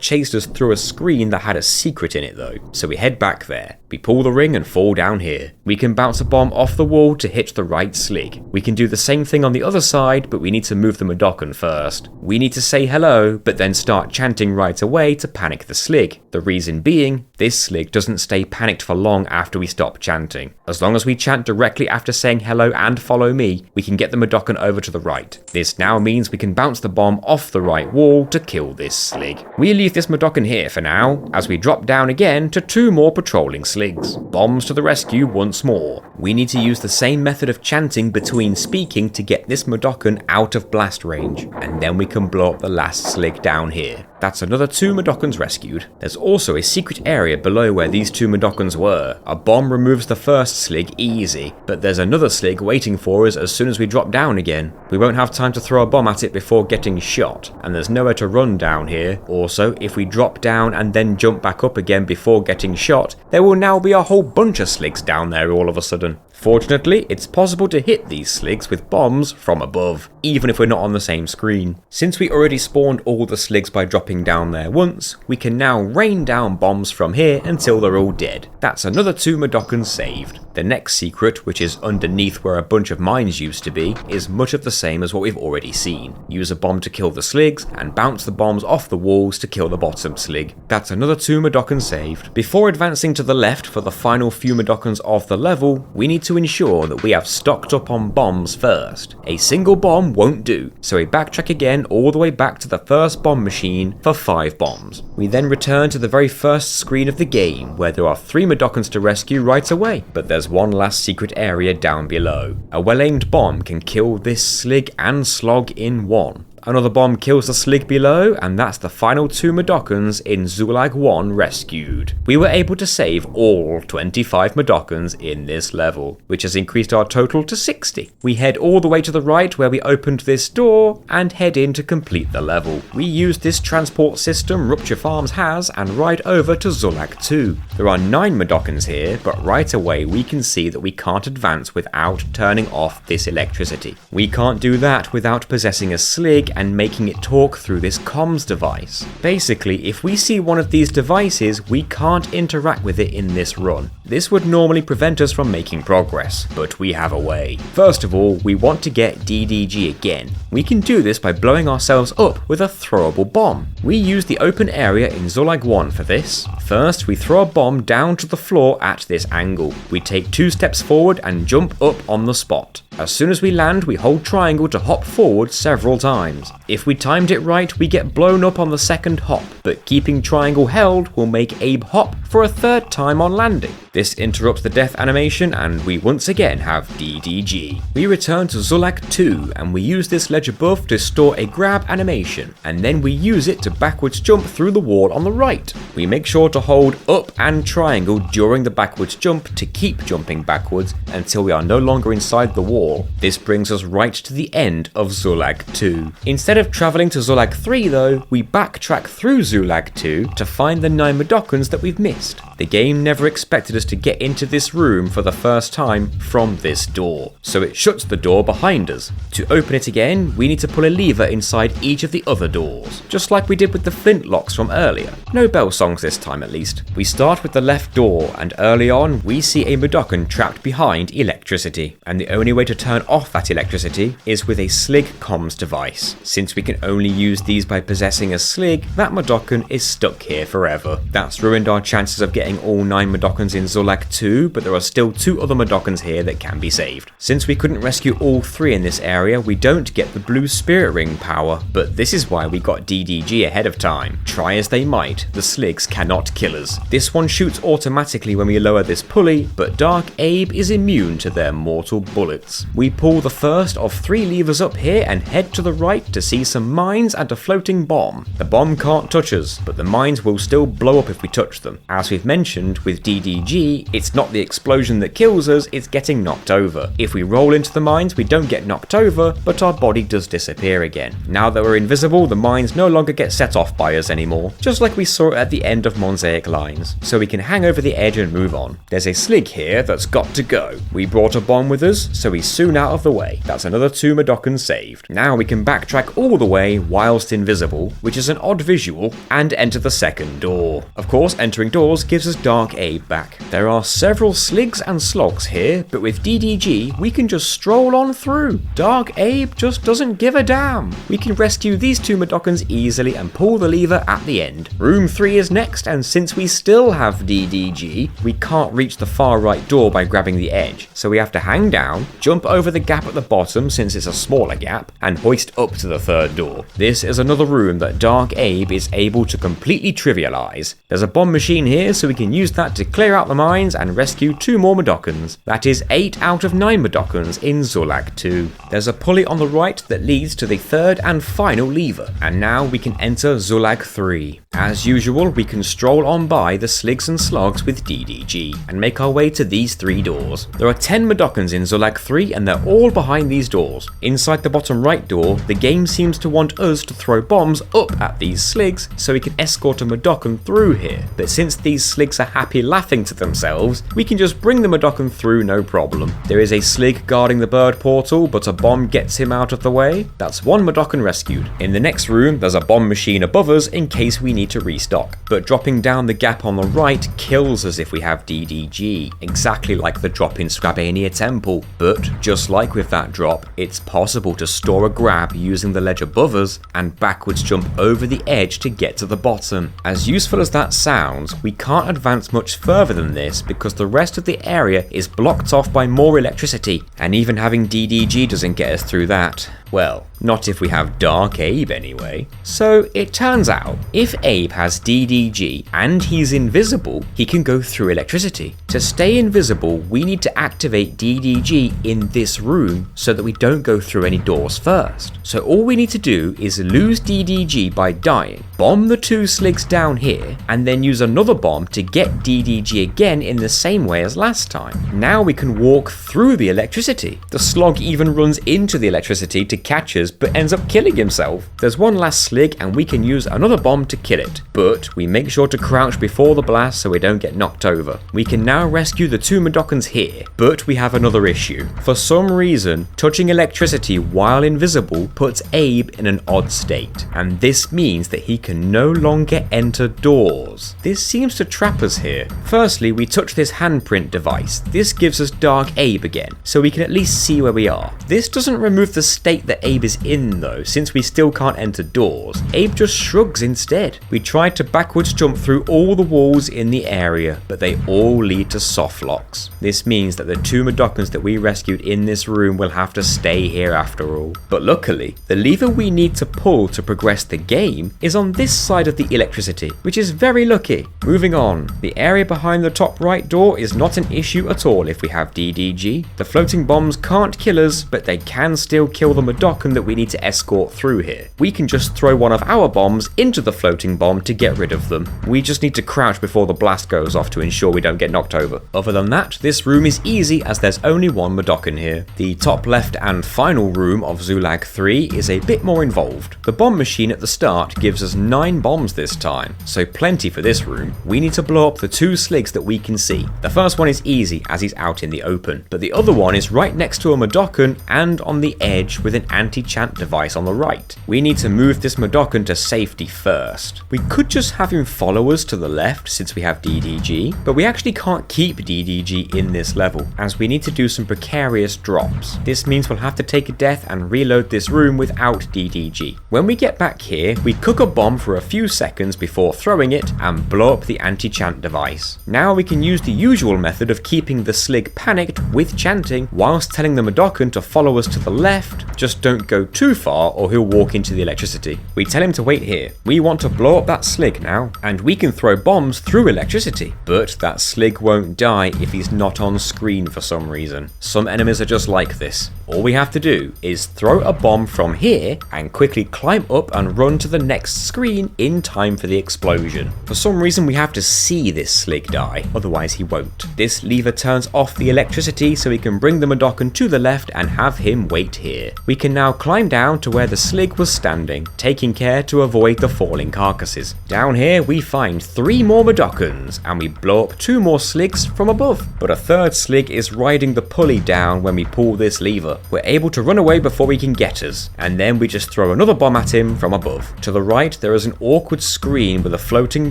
chased us through a screen that had a secret in it though, so we head back there. We pull the ring and fall down here. We can bounce a bomb off the wall to hit the right Slig. We can do the same thing on the other side, but we need to move the Madokan first. We need to say hello, but then start chanting right away to panic the Slig. The reason being, this Slig doesn't stay panicked for long after we stop chanting. As long as we chant directly after saying hello and follow me, we can get the Madokan over to the right. This now means we can bounce the bomb off the right wall to kill this Slig. We leave this Madokan here for now, as we drop down again to 2 more patrolling Sligs. Bombs to the rescue once more. We need to use the same method of chanting between speaking to get this Madokan out of blast range, and then we can blow up the last Slig down here. That's another 2 Madokans rescued. There's also a secret area below where these 2 Madokans were. A bomb removes the first Slig easy, but there's another Slig waiting for us as soon as we drop down again. We won't have time to throw a bomb at it before getting shot, and there's nowhere to run down here. Also, if we drop down and then jump back up again before getting shot, there will now be a whole bunch of Sligs down there all of a sudden. Fortunately, it's possible to hit these Sligs with bombs from above, even if we're not on the same screen. Since we already spawned all the Sligs by dropping down there once, we can now rain down bombs from here until they're all dead. That's another 2 Madokans saved. The next secret, which is underneath where a bunch of mines used to be, is much of the same as what we've already seen. Use a bomb to kill the Sligs, and bounce the bombs off the walls to kill the bottom Slig. That's another 2 Madokans saved. Before advancing to the left for the final few Madokans of the level, we need to ensure that we have stocked up on bombs first. A single bomb won't do, so we backtrack again all the way back to the first bomb machine for 5 bombs. We then return to the very first screen of the game, where there are 3 Madokans to rescue right away, but there's one last secret area down below. A well-aimed bomb can kill this Slig and Slog in one. Another bomb kills the Slig below, and that's the final 2 Madokans in Zulag 1 rescued. We were able to save all 25 Madokans in this level, which has increased our total to 60. We head all the way to the right where we opened this door, and head in to complete the level. We use this transport system Rupture Farms has, and ride over to Zulag 2. There are 9 Madokans here, but right away we can see that we can't advance without turning off this electricity. We can't do that without possessing a Slig and making it talk through this comms device. Basically, if we see one of these devices, we can't interact with it in this run. This would normally prevent us from making progress, but we have a way. First of all, we want to get DDG again. We can do this by blowing ourselves up with a throwable bomb. We use the open area in Zulag 1 for this. First, we throw a bomb down to the floor at this angle. We take 2 steps forward and jump up on the spot. As soon as we land, we hold triangle to hop forward several times. If we timed it right, we get blown up on the second hop, but keeping triangle held will make Abe hop for a 3rd time on landing. This interrupts the death animation and we once again have DDG. We return to Zulag 2 and we use this ledge above to store a grab animation, and then we use it to backwards jump through the wall on the right. We make sure to hold up and triangle during the backwards jump to keep jumping backwards until we are no longer inside the wall. This brings us right to the end of Zulag 2. Instead of travelling to Zulag 3 though, we backtrack through Zulag 2 to find the 9 Madokans that we've missed. The game never expected us to get into this room for the first time from this door, so it shuts the door behind us. To open it again, we need to pull a lever inside each of the other doors, just like we did with the flint locks from earlier. No bell songs this time at least. We start with the left door, and early on we see a Madokan trapped behind electricity, and the only way to turn off that electricity is with a Slig comms device. Since we can only use these by possessing a Slig, that Madokan is stuck here forever. That's ruined our chances of getting all 9 Madokans in Zulag 2, but there are still 2 other Madokans here that can be saved. Since we couldn't rescue all 3 in this area, we don't get the blue spirit ring power, but this is why we got DDG ahead of time. Try as they might, the Sligs cannot kill us. This one shoots automatically when we lower this pulley, but Dark Abe is immune to their mortal bullets. sligs. We pull the first of 3 levers up here and head to the right to see some mines and a floating bomb. The bomb can't touch us, but the mines will still blow up if we touch them. As we've mentioned, with DDG, it's not the explosion that kills us, it's getting knocked over. If we roll into the mines, we don't get knocked over, but our body does disappear again. Now that we're invisible, the mines no longer get set off by us anymore, just like we saw at the end of Monsaic Lines, so we can hang over the edge and move on. There's a slig here that's got to go. We brought a bomb with us, so he's soon out of the way. That's another 2 Madokans saved. Now we can backtrack all the way whilst invisible, which is an odd visual, and enter the second door. Of course, entering doors gives us Dark Abe back. There are several sligs and slogs here, but with DDG, we can just stroll on through. Dark Abe just doesn't give a damn. We can rescue these 2 Madokans easily and pull the lever at the end. Room 3 is next, and since we still have DDG, we can't reach the far right door by grabbing the edge, so we have to hang down, jump over the gap at the bottom since it's a smaller gap, and hoist up to the third door. This is another room that Dark Abe is able to completely trivialize. There's a bomb machine here, so we can use that to clear out the mines and rescue 2 more Madokans. That is 8 out of 9 Madokans in Zulag 2. There's a pulley on the right that leads to the third and final lever, and now we can enter Zulag 3. As usual, we can stroll on by the sligs and slogs with DDG, and make our way to these 3 doors. There are 10 Madokans in Zulag 3, and they're all behind these doors. Inside the bottom right door, the game seems to want us to throw bombs up at these sligs so we can escort a Madokan through here. But since these sligs are happy laughing to themselves, we can just bring the Madokan through no problem. There is a slig guarding the bird portal, but a bomb gets him out of the way. That's 1 Madokan rescued. In the next room, there's a bomb machine above us in case we need to restock. But dropping down the gap on the right kills us if we have DDG, exactly like the drop in Scrabanian Temple. But just like with that drop, it's possible to store a grab using the ledge above us and backwards jump over the edge to get to the bottom. As useful as that sounds, we can't advance much further than this because the rest of the area is blocked off by more electricity, and even having DDG doesn't get us through that. Well, not if we have Dark Abe anyway. So it turns out, if Abe has DDG and he's invisible, he can go through electricity. To stay invisible, we need to activate DDG in this room so that we don't go through any doors first. So all we need to do is lose DDG by dying, bomb the 2 sligs down here, and then use another bomb to get DDG again in the same way as last time. Now we can walk through the electricity. The slog even runs into the electricity to catch us, but ends up killing himself. There's one last slig and we can use another bomb to kill it, but we make sure to crouch before the blast so we don't get knocked over. We can now rescue the 2 Madokans here, but we have another issue. For some reason, touching electricity while invisible puts Abe in an odd state, and this means that he can no longer enter doors. This seems to trap us here. Firstly, we touch this handprint device. This gives us Dark Abe again, so we can at least see where we are. This doesn't remove the state that Abe is in though, since we still can't enter doors. Abe just shrugs instead. We tried to backwards jump through all the walls in the area, but they all lead to soft locks. This means that the 2 Madokans that we rescued in this room will have to stay here after all. But luckily, the lever we need to pull to progress the game is on this side of the electricity, which is very lucky. Moving on, the area behind the top right door is not an issue at all if we have DDG. The floating bombs can't kill us, but they can still kill the Madokan that we need to escort through here. We can just throw one of our bombs into the floating bomb to get rid of them. We just need to crouch before the blast goes off to ensure we don't get knocked over. Other than that, this room is easy as there's only 1 Madokan here. The top left and final room of Zulag 3 is a bit more involved. The bomb machine at the start gives us 9 bombs this time, so plenty for this room. We need to blow up the 2 sligs that we can see. The first one is easy as he's out in the open, but the other one is right next to a Madokan and on the edge with an anti-chant device on the right. We need to move this Madokan to safety first. We could just have him follow us to the left since we have DDG, but we actually can't keep DDG in this level as we need to do some precarious drops. This means we'll have to take a death and reload this room without DDG. When we get back here, we cook a bomb for a few seconds before throwing it and blow up the anti-chant device. Now we can use the usual method of keeping the slig panicked with chanting whilst telling the Madokan to follow us to the left. Just just don't go too far or he'll walk into the electricity. We tell him to wait here. We want to blow up that slig now, and we can throw bombs through electricity. But that slig won't die if he's not on screen for some reason. Some enemies are just like this. All we have to do is throw a bomb from here and quickly climb up and run to the next screen in time for the explosion. For some reason we have to see this slig die, otherwise he won't. This lever turns off the electricity so we can bring the Madokan to the left and have him wait here. We can now climb down to where the slig was standing, taking care to avoid the falling carcasses. Down here we find 3 more Madokans and we blow up 2 more sligs from above. But a third slig is riding the pulley down when we pull this lever. We're able to run away before he can get us, and then we just throw another bomb at him from above. To the right there is an awkward screen with a floating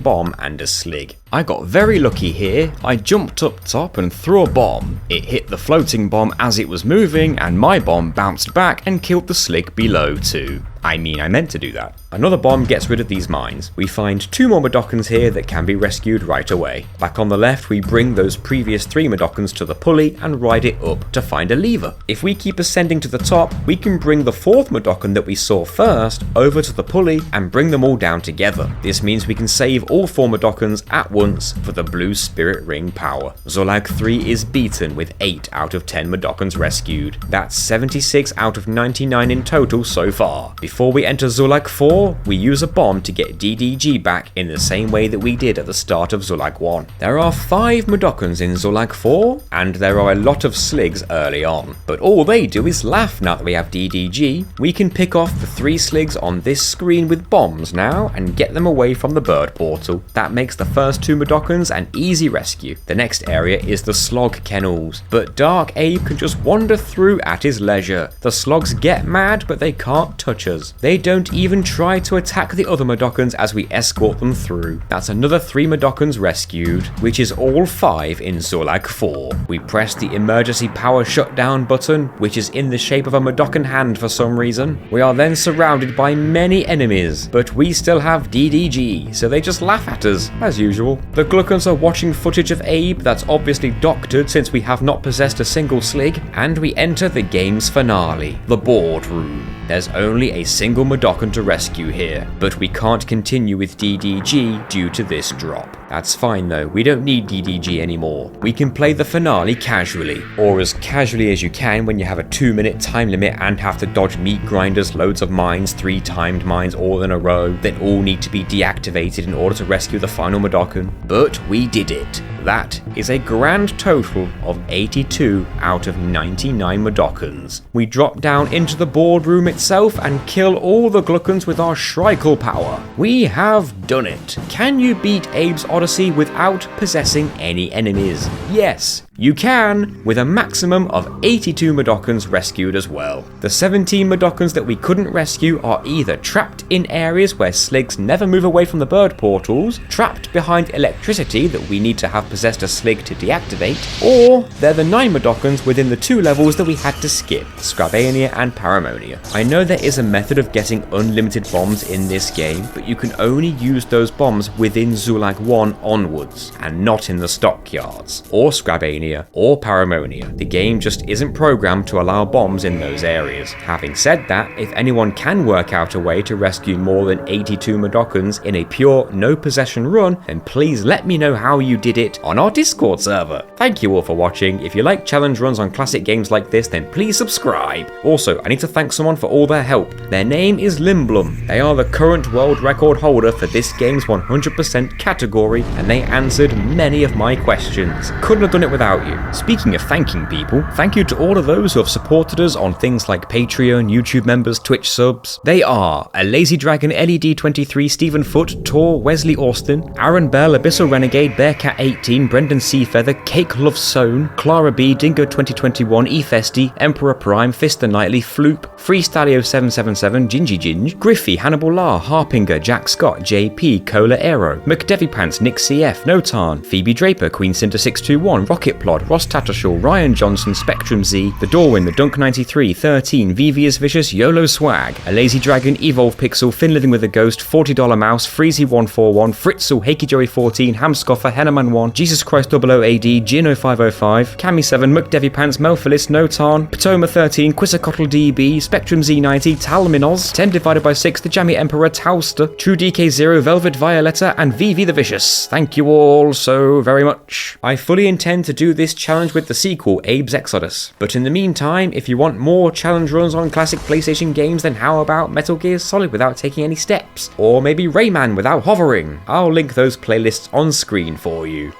bomb and a slig. I got very lucky here. I jumped up top and threw a bomb. It hit the floating bomb as it was moving, and my bomb bounced back and killed the slig below too. I meant to do that. Another bomb gets rid of these mines. We find 2 more Madokans here that can be rescued right away. Back on the left, we bring those previous 3 Madokans to the pulley and ride it up to find a lever. If we keep ascending to the top, we can bring the 4th Madokan that we saw first over to the pulley and bring them all down together. This means we can save all 4 Madokans at once for the blue spirit ring power. Zulag 3 is beaten with 8 out of 10 Madokans rescued. That's 76 out of 99 in total so far. Before we enter Zulag 4, we use a bomb to get DDG back in the same way that we did at the start of Zulag 1. There are 5 Madokans in Zulag 4, and there are a lot of sligs early on, but all they do is laugh now that we have DDG. We can pick off the 3 sligs on this screen with bombs now and get them away from the bird portal. That makes the first 2 Madokans an easy rescue. The next area is the slog kennels, but Dark Abe can just wander through at his leisure. The slogs get mad, but they can't touch us. They don't even try to attack the other Madokans as we escort them through. That's another 3 Madokans rescued, which is all 5 in Zulag 4. We press the emergency power shutdown button, which is in the shape of a Madokan hand for some reason. We are then surrounded by many enemies, but we still have DDG, so they just laugh at us, as usual. The Gluckans are watching footage of Abe that's obviously doctored since we have not possessed a single slig, and we enter the game's finale, the Boardroom. There's only a single Madokan to rescue here, but we can't continue with DDG due to this drop. That's fine though, we don't need DDG anymore. We can play the finale casually, or as casually as you can when you have a 2-minute time limit and have to dodge meat grinders, loads of mines, 3 timed mines all in a row that all need to be deactivated in order to rescue the final Madokan. But we did it. That is a grand total of 82 out of 99 Madokans. We drop down into the boardroom itself and kill all the Gluckans with our Shrikle power. We have done it. Can you beat Abe's Oddysee without possessing any enemies? Yes, you can, with a maximum of 82 Madokans rescued as well. The 17 Madokans that we couldn't rescue are either trapped in areas where sligs never move away from the bird portals, trapped behind electricity that we need to have possessed a slig to deactivate, or they're the 9 Madokans within the 2 levels that we had to skip, Scrabania and Paramonia. I know there is a method of getting unlimited bombs in this game, but you can only use those bombs within Zulag 1 onwards, and not in the Stockyards, or Scrabania, or Paramonia. The game just isn't programmed to allow bombs in those areas. Having said that, if anyone can work out a way to rescue more than 82 Madokans in a pure no possession run, then please let me know how you did it on our Discord server. Thank you all for watching. If you like challenge runs on classic games like this, then please subscribe. Also, I need to thank someone for all their help. Their name is Lindblum. They are the current world record holder for this game's 100% category, and they answered many of my questions. Couldn't have done it without you. Speaking of thanking people, thank you to all of those who have supported us on things like Patreon, YouTube members, Twitch subs. They are A Lazy Dragon, LED23, Stephen Foot, Tor, Wesley Austin, Aaron Bell, Abyssal Renegade, Bearcat18, Brendan Seafeather, Cake Love Sown, Clara B, Dingo 2021, Efesty, Emperor Prime, Fister Knightley, Floop, Freestalio777, Gingy Ginge, Griffey, Hannibal Lar, Harpinger, Jack Scott, JP, Cola Aero, McDevy Pants, Nick CF, Notarn, Phoebe Draper, Queen Cinder 621, Rocket Dipplod, Ross Tattershaw, Ryan Johnson, Spectrum Z, The Dorwin, The Dunk 93, 13, VV is Vicious, YOLO Swag, A Lazy Dragon, Evolve Pixel, Finn Living with a Ghost, $40 Mouse, Freezy141, Fritzl, Hakey Joey 14, Hamscoffer, Henneman 1, Jesus Christ 00AD, Gino 505, Cami 7, McDevy Pants, Melphilis, Notarn, Patoma 13, Quisacotl DB, Spectrum Z90, Talminoz, 10 divided by 6, The Jammy Emperor, Tauster, True DK0, Velvet Violetta, and VV the Vicious. Thank you all so very much. I fully intend to do this challenge with the sequel, Abe's Exodus. But in the meantime, if you want more challenge runs on classic PlayStation games, then how about Metal Gear Solid without taking any steps? Or maybe Rayman without hovering? I'll link those playlists on screen for you.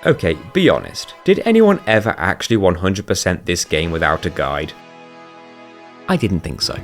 Okay, be honest. Did anyone ever actually 100% this game without a guide? I didn't think so.